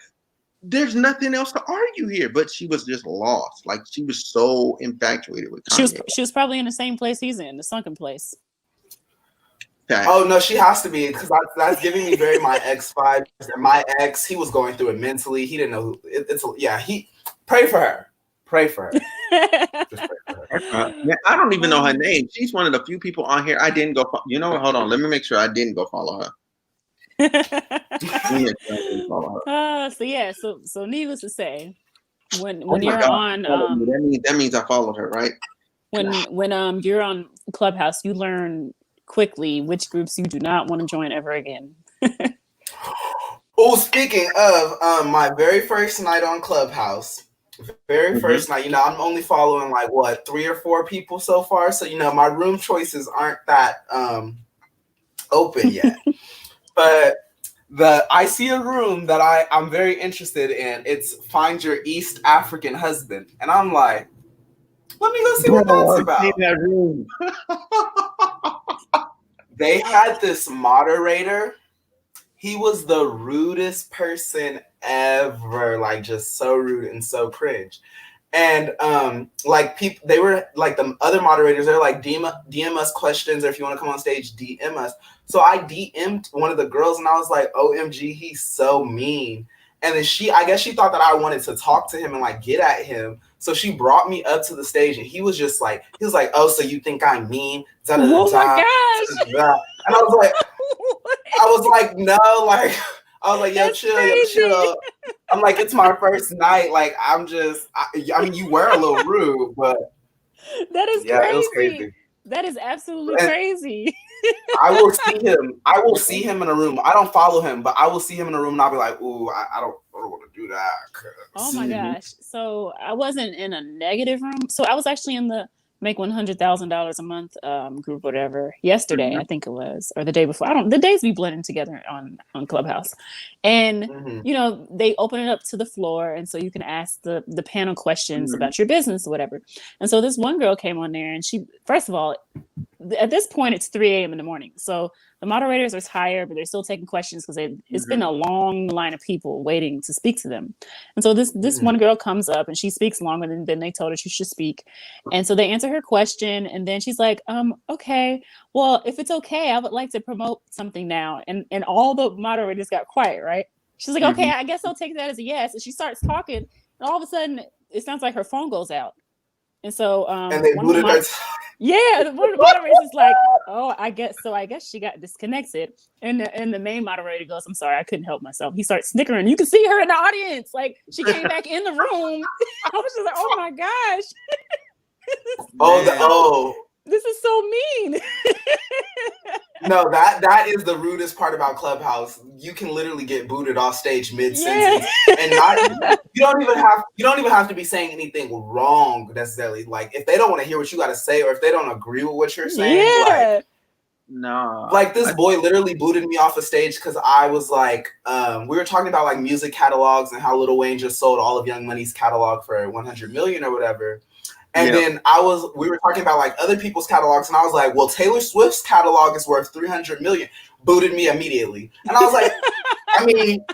S1: there's nothing else to argue here. But she was just lost. Like, she was so infatuated with Kanye.
S3: She was probably in the same place he's in, the sunken place.
S2: Oh no, she has to be, because that's giving me very my ex vibes. My ex, he was going through it mentally. He didn't know he pray for her. Pray for her. Just pray for her.
S1: I don't even know her name. She's one of the few people on here I didn't go. You know what? Hold on. Let me make sure I didn't go follow her.
S3: So needless to say, when you're on
S1: that means I followed her, right?
S3: When you're on Clubhouse, you learn quickly which groups you do not want to join ever again.
S2: Oh, speaking of my very first night on Clubhouse, first night, you know, I'm only following like 3 or 4 people so far, so you know my room choices aren't that open yet. But I see a room that I'm very interested in. It's Find Your East African Husband, and I'm like, let me go see what that's about.
S1: That room.
S2: They had this moderator. He was the rudest person ever, like just so rude and so cringe. And like people, they were like the other moderators. They're like DM us questions, or if you want to come on stage, DM us. So I DM'd one of the girls, and I was like, "OMG, he's so mean." And then I guess she thought that I wanted to talk to him and like get at him. So she brought me up to the stage, and he was like, "Oh, so you think I'm mean?"
S3: Oh my gosh!
S2: And I was like, no, like, I was like, yo, chill. I'm like, it's my first night. Like, I mean, you were a little rude, but
S3: that is
S2: crazy. It was crazy.
S3: That is absolutely crazy.
S2: I will see him in a room. I don't follow him, but I will see him in a room, and I'll be like, ooh, I don't want to do that.
S3: Oh my gosh. So I wasn't in a negative room. So I was actually in the make $100,000 a month group, whatever, yesterday, I think it was, or the day before. The days be blending together on Clubhouse. And, you know, they open it up to the floor. And so you can ask the panel questions about your business or whatever. And so this one girl came on there, and she, first of all, at this point, it's 3 a.m. in the morning. So the moderators are tired, but they're still taking questions because it's been a long line of people waiting to speak to them. And so this one girl comes up, and she speaks longer than they told her she should speak. And so they answer her question, and then she's like, okay, well, if it's okay, I would like to promote something now. And all the moderators got quiet, right? She's like, okay, I guess I'll take that as a yes. And she starts talking, and all of a sudden, it sounds like her phone goes out. And so
S2: and they booted her.
S3: Yeah, the moderator is like, oh, I guess she got disconnected. And the main moderator goes, I'm sorry, I couldn't help myself. He starts snickering. You can see her in the audience. Like, she came back in the room. I was just like, oh my gosh.
S2: This
S3: is so mean.
S2: No, that is the rudest part about Clubhouse. You can literally get booted off stage mid-sentence, and you don't even have to be saying anything wrong necessarily. Like if they don't want to hear what you got to say, or if they don't agree with what you're saying, like
S1: no.
S2: Like this boy literally booted me off a stage because I was like, we were talking about like music catalogs and how Lil Wayne just sold all of Young Money's catalog for 100 million or whatever. And then we were talking about like other people's catalogs, and I was like, well, Taylor Swift's catalog is worth 300 million. Booted me immediately. And I was like, I mean,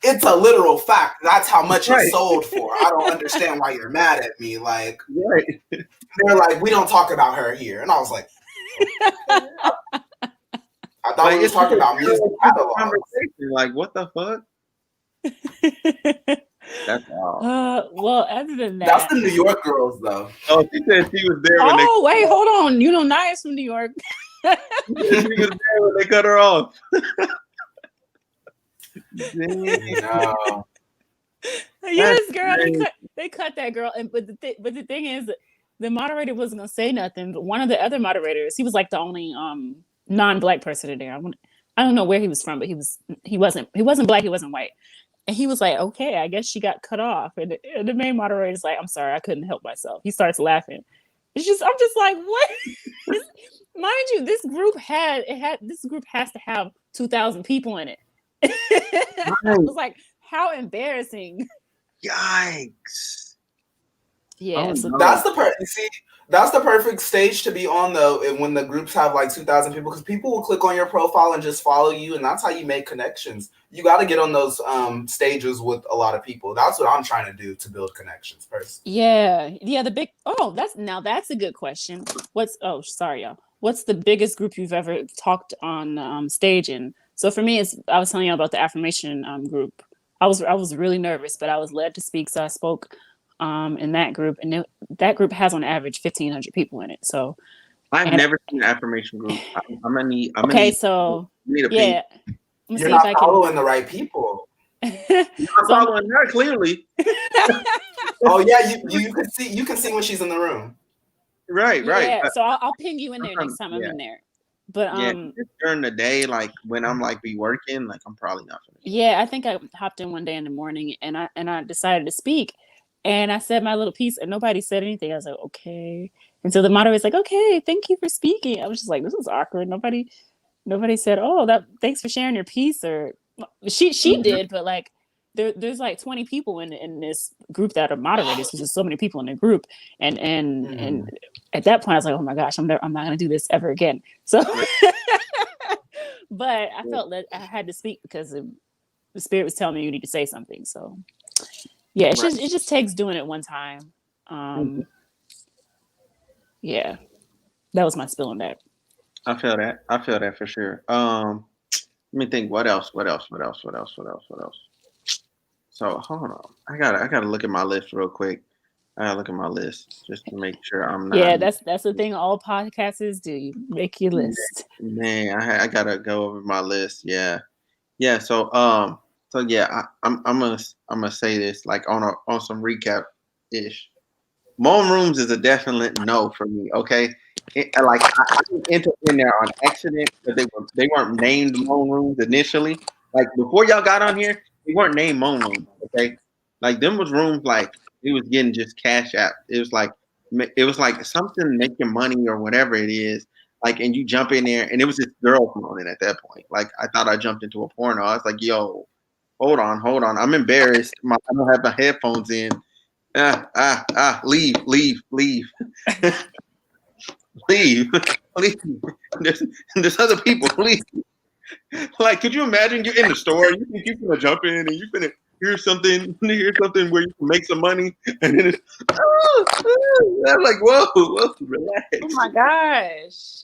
S2: it's a literal fact. That's how much it sold for. I don't understand why you're mad at me. Like, they're like, we don't talk about her here. And I was like, I thought we were talking about music catalogs.
S1: Like, what the fuck? That's all.
S3: Well, other than that,
S2: that's the New York girls, though.
S1: Oh, she said she was there.
S3: Wait, hold on. You know, Naya's from New York.
S1: She was there when they cut her off. No.
S3: Yes, girl. They cut that girl, but the thing is, the moderator wasn't gonna say nothing. But one of the other moderators, he was like the only non-black person in there. I don't know where he was from, but he wasn't black. He wasn't white. And he was like, okay, I guess she got cut off. And the main moderator is like, I'm sorry, I couldn't help myself. He starts laughing. I'm just like, what? Mind you, this group has to have 2,000 people in it. I was like, how embarrassing.
S1: Yikes.
S3: Yeah. So
S2: that's the perfect stage to be on, though, when the groups have like 2,000 people, because people will click on your profile and just follow you, and that's how you make connections. You got to get on those stages with a lot of people. That's what I'm trying to do to build connections first.
S3: Yeah. That's a good question. What's the biggest group you've ever talked on stage in? So for me, I was telling you about the affirmation group. I was really nervous, but I was led to speak, so I spoke in that group, and that group has on average 1,500 people in it. So
S1: I've never seen an affirmation group. I'm gonna need.
S2: You're not following the right people.
S1: You're not following her clearly.
S2: Oh yeah, you can see when she's in the room.
S1: Right.
S3: Yeah, so I'll ping you in there next time I'm in there. But
S1: during the day, like when I'm like be working, like I'm probably not.
S3: Yeah, I think I hopped in one day in the morning, and I decided to speak, and I said my little piece, and nobody said anything. I was like, okay, and so the moderator's like, okay, thank you for speaking. I was just like, this is awkward. Nobody said, oh, thanks for sharing your piece, or she did, but like there's like 20 people in this group that are moderators, because there's so many people in the group, and at that point I was like, oh my gosh, I'm not gonna do this ever again. So but I felt that I had to speak because the spirit was telling me you need to say something. So yeah, it just takes doing it one time. Yeah, that was my spill on that.
S1: I feel that for sure. Let me think. What else? So hold on. I gotta look at my list real quick. I gotta look at my list just to make sure I'm not.
S3: Yeah, that's the thing all podcasters do. You make your list.
S1: Man, I gotta go over my list. Yeah. So yeah, I'm gonna say this like on some recap ish. Homerooms is a definite no for me. Okay. I didn't enter in there on accident because they weren't named Homerooms initially. Like before y'all got on here, they weren't named Homerooms. Okay, like them was rooms like it was getting just cash out. It was like something making money or whatever it is. Like, and you jump in there, and it was this girl moaning at that point. Like I thought I jumped into a porno. I was like, yo, hold on, I'm embarrassed. I don't have my headphones in. Leave. Leave. There's other people. Leave. Like, could you imagine you're in the store, you think you're gonna jump in and you're gonna hear something where you can make some money, and then it's I'm like, whoa, relax.
S3: Oh my gosh.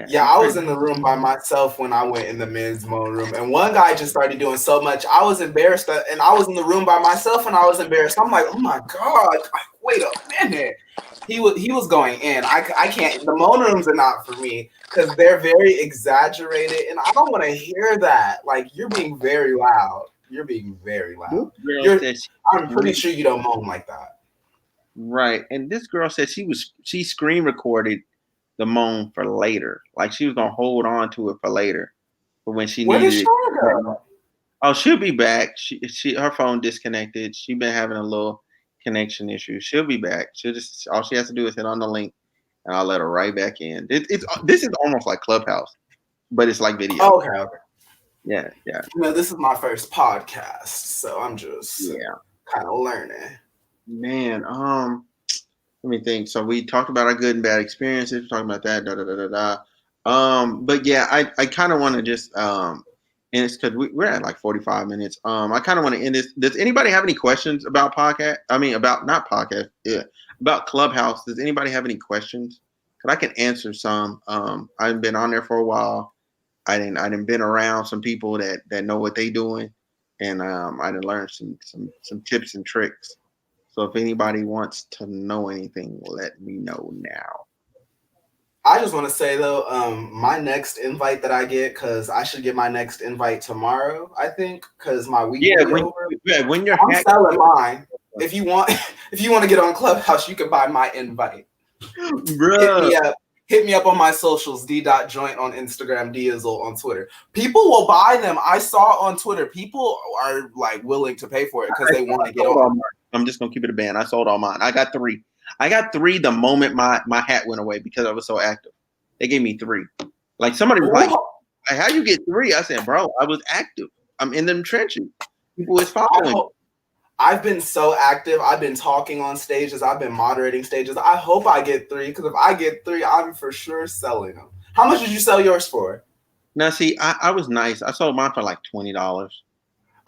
S2: Yeah, I was in the room by myself when I went in the men's moan room, and one guy just started doing so much. I was embarrassed, and I was in the room by myself, and I was embarrassed. I'm like, oh my god, wait a minute. He was going in. I can't. The moan rooms are not for me because they're very exaggerated, and I don't want to hear that. Like, you're being very loud. I'm pretty sure you don't moan like that.
S1: Right, and this girl said she screen recorded the Moan for later. Like she was gonna hold on to it for later, for when she
S2: Where
S1: needed
S2: did
S1: it.
S2: Shar go?
S1: Oh, she'll be back. She her phone disconnected. She been having a little connection issue. She'll be back. She'll just all she has to do is hit on the link, and I'll let her right back in. It's this is almost like Clubhouse, but it's like video.
S2: Okay.
S1: Yeah.
S2: This is my first podcast, so I'm just kind of learning.
S1: Man, let me think. So we talked about our good and bad experiences. We're talking about that. But yeah, I kind of want to just and it's because we're at like 45 minutes. I kind of want to end this. Does anybody have any questions about podcast? I mean, about not podcast. Yeah, about Clubhouse. Does anybody have any questions? Because I can answer some. I've been on there for a while. I didn't been around some people that know what they doing, and I didn't learn some tips and tricks. So if anybody wants to know anything, let me know now.
S2: I just want to say though, my next invite that I get, because I should get my next invite tomorrow, I think, because my week will be over.
S1: When you're
S2: I'm selling mine. If you want to get on Clubhouse, you can buy my invite.
S1: Bruh.
S2: Hit me up on my socials, d.joint on Instagram, Diazol on Twitter. People will buy them. I saw on Twitter, people are like willing to pay for it because they want to get on.
S1: I'm just gonna keep it a band. I sold all mine. I got 3. I got 3 the moment my hat went away because I was so active. They gave me 3. Like somebody was like, "How you get 3?" I said, "Bro, I was active. I'm in them trenches. People is following."
S2: I've been so active. I've been talking on stages. I've been moderating stages. I hope I get 3 because if I get 3, I'm for sure selling them. How much did you sell yours for?
S1: Now, see, I was nice. I sold mine for like $20.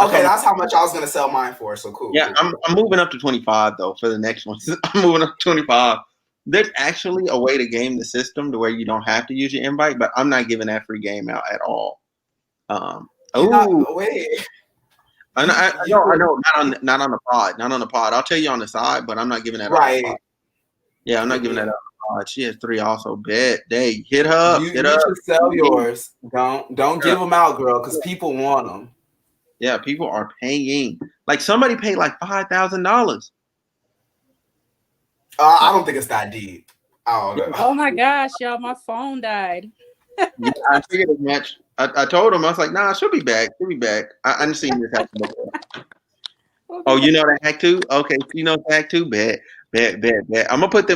S2: Okay, that's how much I was gonna sell mine for. So cool.
S1: Yeah,
S2: cool.
S1: I'm moving up to 25 though for the next one. I'm moving up to 25. There's actually a way to game the system to where you don't have to use your invite, but I'm not giving that free game out at all.
S2: Wait.
S1: I know, not on the pod. I'll tell you on the side, but I'm not giving that out.
S2: Right.
S1: Yeah, I'm not giving that out on the pod. She has 3 also. Bet. They hit her up.
S2: You should sell yours. Don't give them out, girl, because people want them.
S1: Yeah, people are paying. Like somebody paid like $5,000.
S2: I don't think it's that deep.
S3: Oh my gosh, y'all! My phone died.
S1: I figured as much. I told him, I was like, nah, she'll be back. She'll be back. I didn't see this happen before. Oh, you know that hack too? Okay, so you know that hack too? Bet. I'm gonna put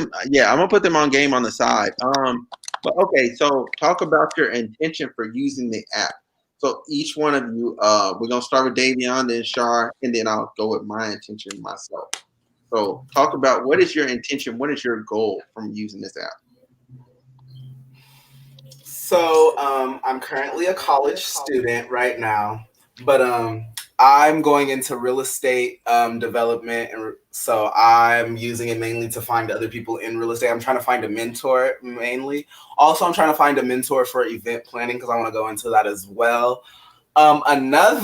S1: them on game on the side. But okay, so talk about your intention for using the app. So each one of you, we're gonna start with Davion, then Shar, and then I'll go with my intention myself. So talk about what is your intention, what is your goal from using this app?
S2: So I'm currently a college student right now, but I'm going into real estate development, and so I'm using it mainly to find other people in real estate. I'm trying to find a mentor mainly. Also, I'm trying to find a mentor for event planning because I want to go into that as well. Another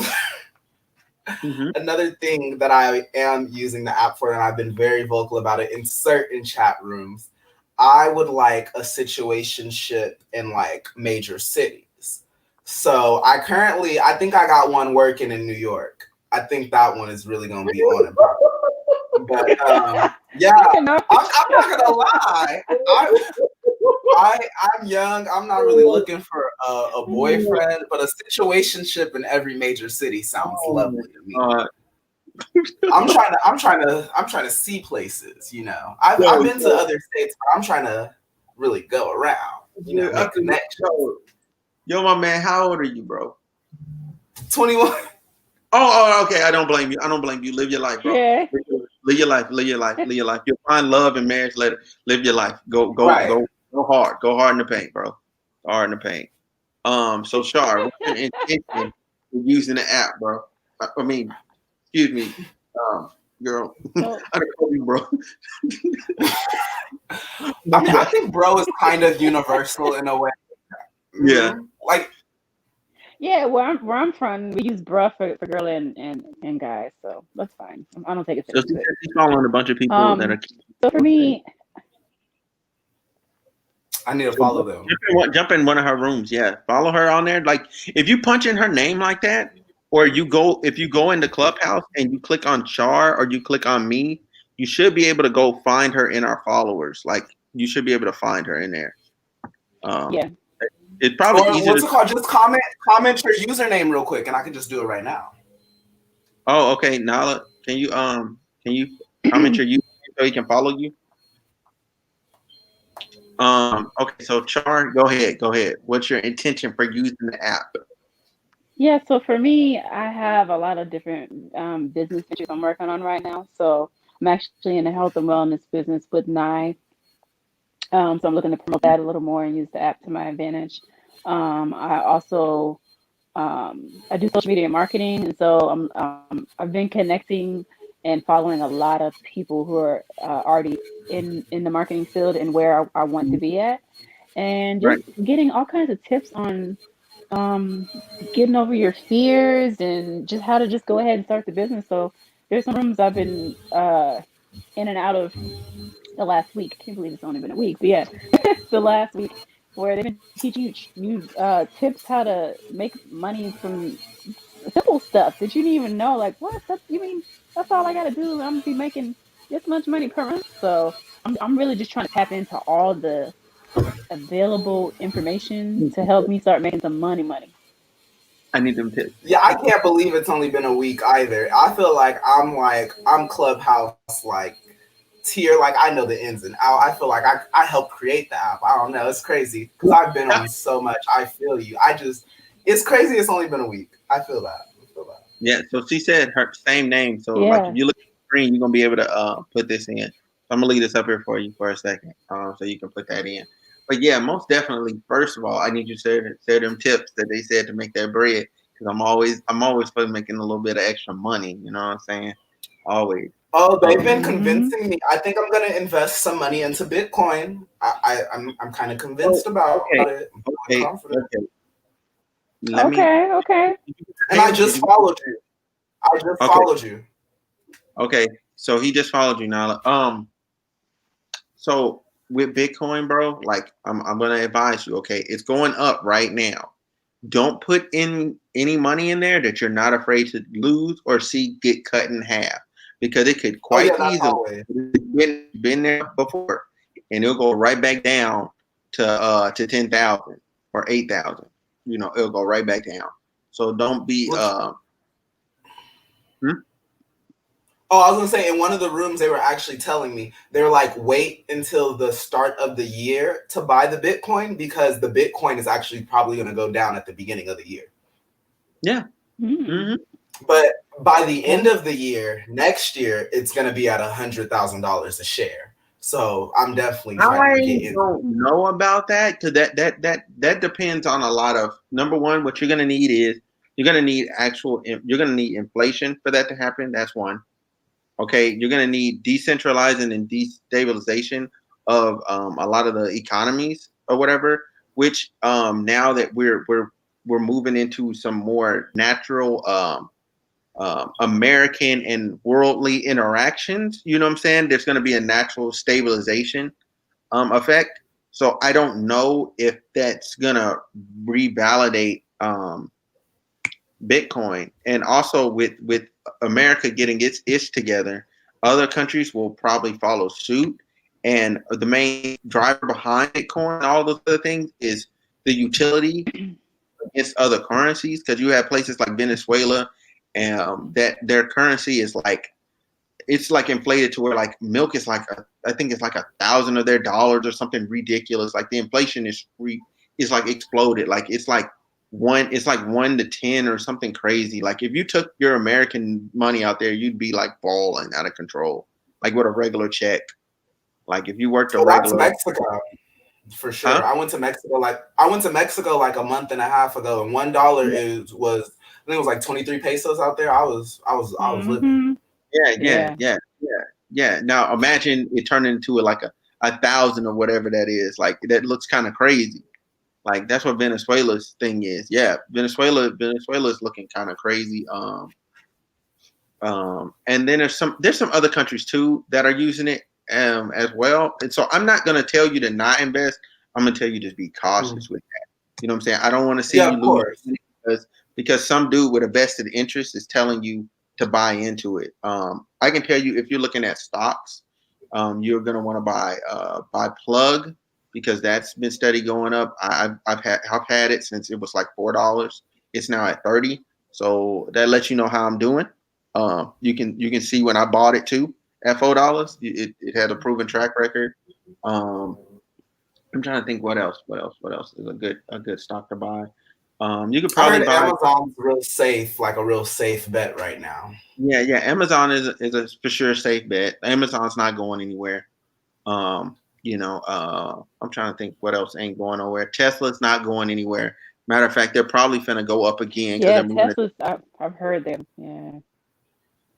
S2: thing that I am using the app for, and I've been very vocal about it in certain chat rooms, I would like a situationship in like major cities. So I think I got one working in New York. I think that one is really going to be on it. But yeah, I'm not gonna lie. I'm young. I'm not really looking for a boyfriend, but a situationship in every major city sounds lovely to me. I'm trying to see places. You know, I've been to other states, but I'm trying to really go around. You know, make connections.
S1: Yo, my man, how old are you, bro?
S2: 21.
S1: Oh, okay. I don't blame you. Live your life, bro.
S3: Yeah.
S1: Live your life. You'll find love and marriage later. Live your life. Go hard. Go hard in the paint, bro. Hard in the paint. So Shar, what's your intention for using the app, bro? I mean, excuse me, girl. I don't know you, bro.
S2: I mean, I think bro is kind of universal in a way.
S1: Yeah.
S2: Like.
S3: Yeah, where I'm from, we use bruh for girl and guys, so that's fine. I don't take it seriously.
S1: So she's following a bunch of people that are.
S3: So for me,
S2: I need to follow them.
S1: Jump in one of her rooms. Yeah, follow her on there. Like if you punch in her name like that, or if you go into Clubhouse and you click on Char or you click on me, you should be able to go find her in our followers. Like you should be able to find her in there.
S3: Yeah.
S1: It's probably
S2: Or
S1: easier.
S2: what's it called? Just comment your username real quick, and I can just do it right now.
S1: Oh, okay, Nala, can you comment your username so he can follow you? Okay, so Char, go ahead. What's your intention for using the app?
S3: Yeah, so for me, I have a lot of different business ventures I'm working on right now. So I'm actually in the health and wellness business with Nye. So I'm looking to promote that a little more and use the app to my advantage. I also I do social media marketing, and so I've been connecting and following a lot of people who are already in the marketing field and where I want to be at, and
S1: Right.
S3: just getting all kinds of tips on um, getting over your fears and just how to just go ahead and start the business. So there's some rooms I've been in and out of the last week. I can't believe it's only been a week, but yeah, the last week where they've been teaching you tips how to make money from simple stuff that you didn't even know. Like, what? You mean that's all I got to do? I'm gonna be making this much money per month. So I'm really just trying to tap into all the available information to help me start making some money.
S1: I need them tips.
S2: Yeah, I can't believe it's only been a week either. I feel like I'm Clubhouse like tier, like I know the ins and out. I feel like I helped create the app. I don't know, it's crazy because I've been on so much. I feel you. It's crazy. It's only been a week. I feel that.
S1: Yeah, so she said her same name. So like
S3: Yeah.
S1: if you look at the screen, you're gonna be able to put this in. So I'm gonna leave this up here for you for a second, so you can put that in. But yeah, most definitely. First of all, I need you to say them tips that they said to make that bread, because I'm always for making a little bit of extra money. You know what I'm saying? Always.
S2: Oh, they've been
S3: Mm-hmm.
S2: convincing me. I think I'm gonna invest some money into Bitcoin. I'm kind of convinced about it. I'm confident.
S1: Okay. Let me.
S3: Okay.
S2: And I just followed you. Followed you.
S1: Okay, so he just followed you, Nala. So with Bitcoin, bro, like I'm gonna advise you. Okay, it's going up right now. Don't put in any money in there that you're not afraid to lose or see get cut in half, because it could quite easily been there before, and it'll go right back down to 10,000 or 8,000. You know, it'll go right back down. So don't be
S2: Oh, I was gonna say, in one of the rooms they were actually telling me, they were like, wait until the start of the year to buy the Bitcoin, because the Bitcoin is actually probably gonna go down at the beginning of the year.
S1: Yeah.
S3: Mm-hmm.
S2: But by the end of the year, next year, it's gonna be at $100,000 a share. So I'm definitely trying to get in.
S1: I don't know about that, because that depends on a lot of. Number one, what you're gonna need is you're gonna need inflation for that to happen. That's one. Okay, you're going to need decentralizing and destabilization of a lot of the economies or whatever. Which now that we're moving into some more natural American and worldly interactions, you know what I'm saying? There's going to be a natural stabilization effect. So I don't know if that's going to revalidate Bitcoin. And also with America getting its ish together, other countries will probably follow suit. And the main driver behind Bitcoin and all those other things is the utility against other currencies. Because you have places like Venezuela, and that their currency is like, it's like inflated to where like milk is like I think it's like 1,000 of their dollars or something ridiculous. Like the inflation is like exploded. Like it's like 1 to 10 or something crazy. Like if you took your American money out there, you'd be like balling out of control. Like with a regular check. Like if you worked a regular.
S2: That's Mexico. For sure.
S1: Huh?
S2: I went to Mexico like a month and a half ago, and $1 was I think it was like 23 pesos out there. I was living.
S1: Yeah. Now imagine it turned into like a 1,000 or whatever that is. Like that looks kind of crazy. Like that's what Venezuela's thing is. Yeah, Venezuela is looking kind of crazy. And then there's some other countries too that are using it as well. And so I'm not gonna tell you to not invest. I'm gonna tell you to be cautious with that. You know what I'm saying? I don't want to see you lose because some dude with a vested interest is telling you to buy into it. I can tell you if you're looking at stocks, you're gonna want to buy Plug. because that's been steady going up. I've had it since it was like $4. It's now at 30. So that lets you know how I'm doing. You can see when I bought it too at $4. It had a proven track record. I'm trying to think what else is a good stock to buy. You could probably buy
S2: Amazon's real safe, like a real safe bet right now.
S1: Yeah. Amazon is a for sure safe bet. Amazon's not going anywhere. I'm trying to think what else ain't going nowhere. Tesla's not going anywhere. Matter of fact, they're probably finna go up again because
S4: Yeah,
S1: they're moving.
S4: Tesla's. I've heard them. Yeah.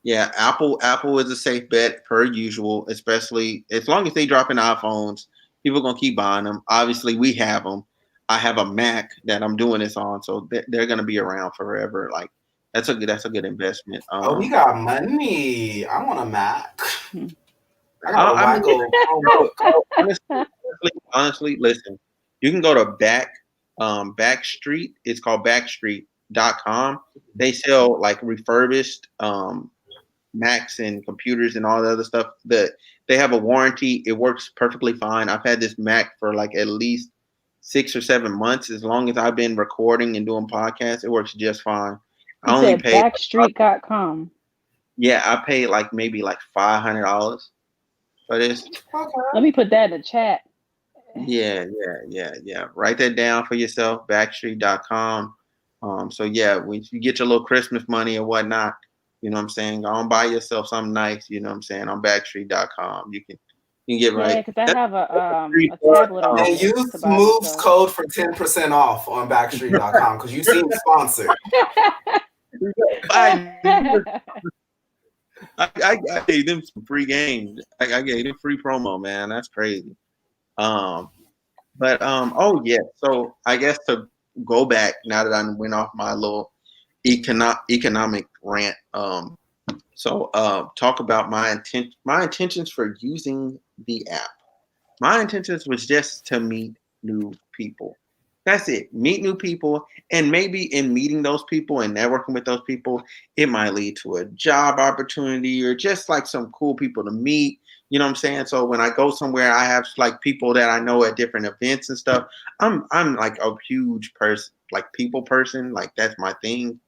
S1: Yeah, Apple is a safe bet per usual, especially as long as they drop in iPhones, people are gonna keep buying them. Obviously, we have them. I have a Mac that I'm doing this on, so they're gonna be around forever. Like that's a good investment.
S2: We got money. I want a Mac.
S4: Hmm.
S2: I got
S1: honestly, listen, you can go to Backstreet. It's called Backstreet.com. They sell like refurbished Macs and computers and all the other stuff. That they have a warranty. It works perfectly fine. I've had this Mac for like at least 6 or 7 months. As long as I've been recording and doing podcasts, it works just fine.
S4: You said Backstreet.com.
S1: Yeah, I paid like maybe like $500 for this.
S4: Let me put that in the chat.
S1: Yeah. Write that down for yourself. Backstreet.com. So yeah, when you get your little Christmas money or whatnot, you know what I'm saying, go and buy yourself something nice. You know what I'm saying, on Backstreet.com. You can get right.
S4: Yeah, because I have a tablet on.
S2: And use Move's code for 10% off on Backstreet.com because you seem sponsored.
S1: I gave them some free games. I gave them free promo, man. That's crazy. Oh yeah. So I guess to go back now that I went off my little economic rant. Talk about my intentions for using the app. My intentions was just to meet new people. That's it. Meet new people, and maybe in meeting those people and networking with those people, it might lead to a job opportunity or just like some cool people to meet. You know what I'm saying? So when I go somewhere, I have like people that I know at different events and stuff. I'm like a huge person, like people person. Like that's my thing.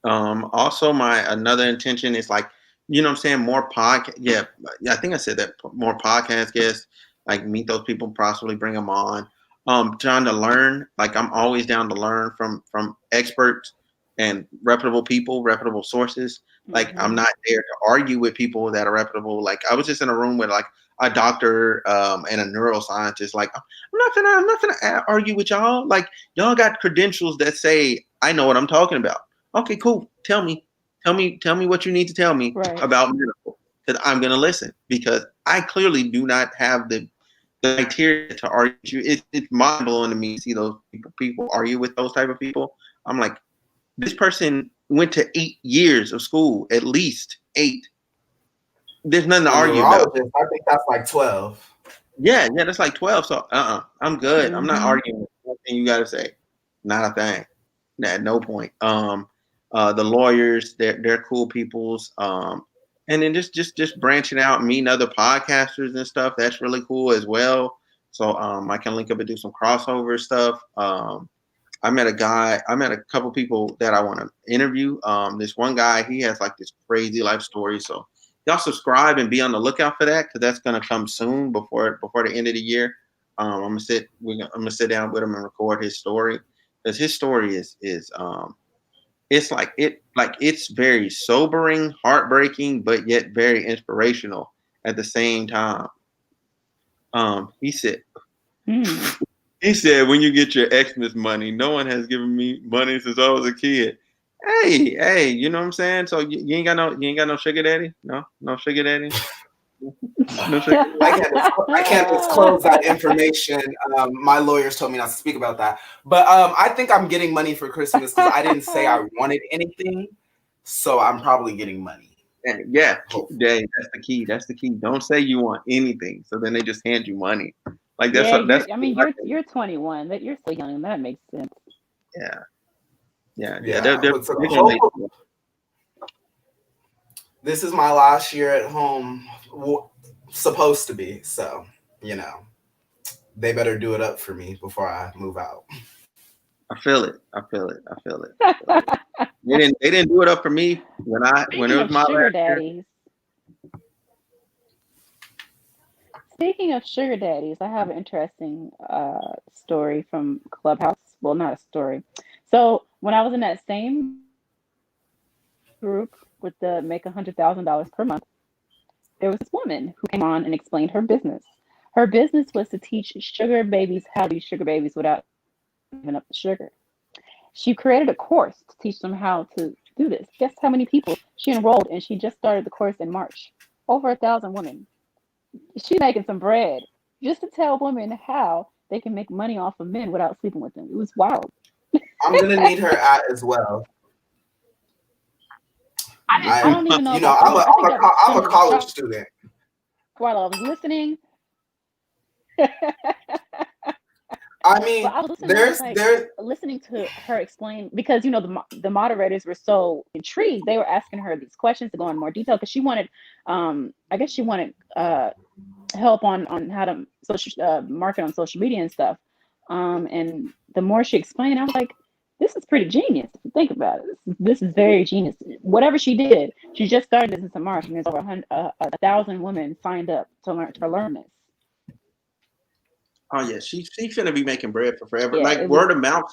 S1: Also my another intention is like, you know what I'm saying, more podcast. Yeah, I think I said that, more podcast guests, like meet those people, possibly bring them on. Trying to learn, like I'm always down to learn from experts and reputable people, reputable sources. Like I'm not there to argue with people that are reputable. Like I was just in a room with like a doctor and a neuroscientist. Like I'm not gonna argue with y'all. Like y'all got credentials that say I know what I'm talking about. Okay, cool. Tell me what you need to tell me about medical, because I'm gonna listen, because I clearly do not have the criteria to argue. It's mind blowing to me to see those people argue with those type of people. I'm like, this person went to 8 years of school, at least 8. There's nothing to argue about.
S2: I think that's like 12.
S1: Yeah, that's like 12. So I'm good. I'm not arguing with anything you gotta say. Not a thing. At no point. The lawyers, they're cool peoples. And then just branching out, meeting other podcasters and stuff. That's really cool as well. So I can link up and do some crossover stuff. I met a couple people that I want to interview. This one guy, he has like this crazy life story. So y'all subscribe and be on the lookout for that, because that's gonna come soon before the end of the year. I'm gonna sit down with him and record his story, because his story is it's very sobering, heartbreaking, but yet very inspirational at the same time. He said, when you get your Xmas money, no one has given me money since I was a kid. Hey, you know what I'm saying? So you ain't got no sugar daddy? No sugar daddy? No sugar daddy?
S2: I can't disclose that information. My lawyers told me not to speak about that. But I think I'm getting money for Christmas because I didn't say I wanted anything. So I'm probably getting money.
S1: Yeah, that's the key. That's the key. Don't say you want anything, so then they just hand you money. Like that's.
S4: I mean, you're 21. That you're still young. That makes sense.
S1: Yeah.
S2: This is my last year at home, supposed to be. So you know, they better do it up for me before I move out.
S1: I feel it. They didn't do it up for me when it was my
S4: sugar
S1: last year.
S4: daddies. Speaking of sugar daddies, I have an interesting story from Clubhouse. Well, not a story. So when I was in that same group with the make $100,000 per month, there was this woman who came on and explained her business. Her business was to teach sugar babies how to be sugar babies without giving up the sugar. She created a course to teach them how to do this. Guess how many people she enrolled, and she just started the course in March. Over 1,000 women. She's making some bread just to tell women how they can make money off of men without sleeping with them. It was wild.
S2: I'm gonna need her at as well.
S4: I don't even know.
S2: You know, I'm a college student.
S4: While I was listening.
S2: I mean,
S4: I was listening to her explain, because you know the moderators were so intrigued. They were asking her these questions to go in more detail because she wanted, I guess she wanted help on how to market on social media and stuff. And the more she explained, I was like, this is pretty genius. If you think about it, this is very genius. Whatever she did, she just started this in March, and there's over 1,000 women signed up to learn this.
S1: Oh yeah, she's gonna be making bread for forever.
S4: Yeah,
S1: like word of mouth.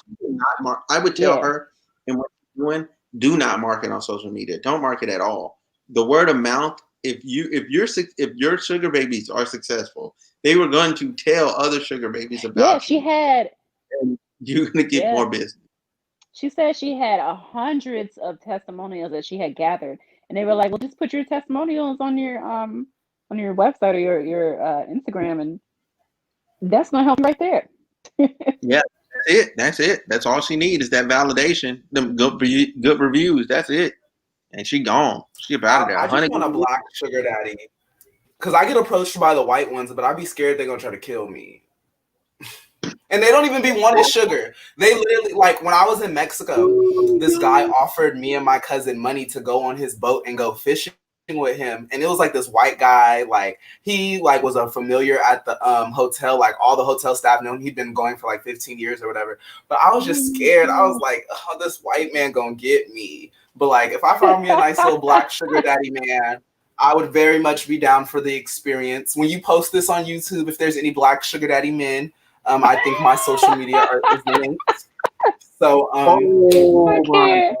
S1: I would tell her, and what she's doing, do not market on social media. Don't market at all. The word of mouth. If your sugar babies are successful, they were going to tell other sugar babies about you. And you're gonna get more business.
S4: She said she had hundreds of testimonials that she had gathered, and they were like, "Well, just put your testimonials on your website or your Instagram, and that's gonna help you right there."
S1: Yeah, that's it. That's all she needs is that validation, them good reviews. That's it. And she gone. She about it.
S2: I just want a black sugar daddy, because I get approached by the white ones, but I'd be scared they're gonna try to kill me. And they don't even be wanting sugar. They literally, like, when I was in Mexico, this guy offered me and my cousin money to go on his boat and go fishing with him. And it was like this white guy, like he like was a familiar at the hotel, like all the hotel staff knew him. He'd been going for like 15 years or whatever. But I was just scared. I was like, oh, this white man gonna get me. But like, if I found me a nice little black sugar daddy man, I would very much be down for the experience. When you post this on YouTube, if there's any black sugar daddy men, I think my social media is linked. So,
S4: I can't.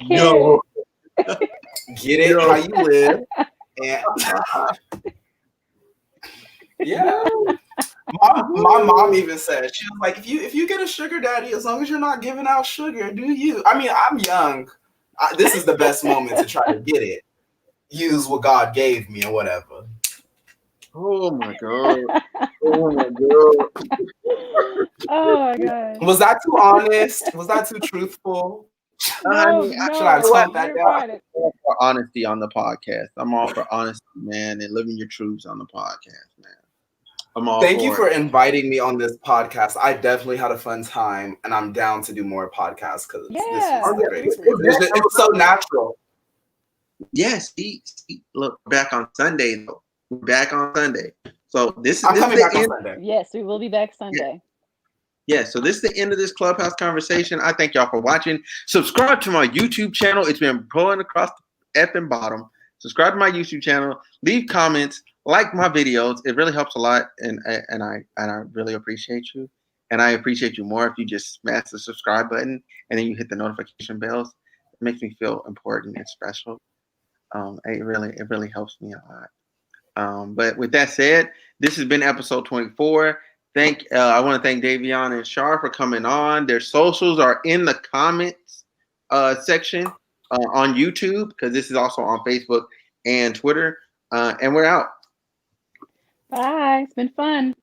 S2: Yo, get it how you live. And yeah. My mom even said, she was like, if you get a sugar daddy, as long as you're not giving out sugar, do you? I mean, I'm young. This is the best moment to try to get it. Use what God gave me or whatever.
S1: Oh my god! Oh my god!
S4: Oh my god!
S2: Was that too honest? Was that too truthful?
S4: No,
S2: should I tone that down?
S1: I'm all for honesty on the podcast. I'm all for honesty, man, and living your truths on the podcast, man. I'm all.
S2: Thank you for inviting me on this podcast. I definitely had a fun time, and I'm down to do more podcasts because this was a great experience. It was so natural.
S1: Yes, look, we're back on Sunday though. We're back on Sunday. So this is
S2: coming back on
S1: end.
S2: Sunday.
S4: Yes, we will be back Sunday.
S1: Yeah, so this is the end of this Clubhouse conversation. I thank y'all for watching. Subscribe to my YouTube channel. It's been pulling across the effing bottom. Subscribe to my YouTube channel. Leave comments. Like my videos. It really helps a lot, and I really appreciate you. And I appreciate you more if you just smash the subscribe button and then you hit the notification bells. It makes me feel important and special. It really helps me a lot. But with that said, this has been episode 24. I want to thank Davion and Shar for coming on. Their socials are in the comments section on YouTube, because this is also on Facebook and Twitter. And we're out.
S4: Bye. It's been fun.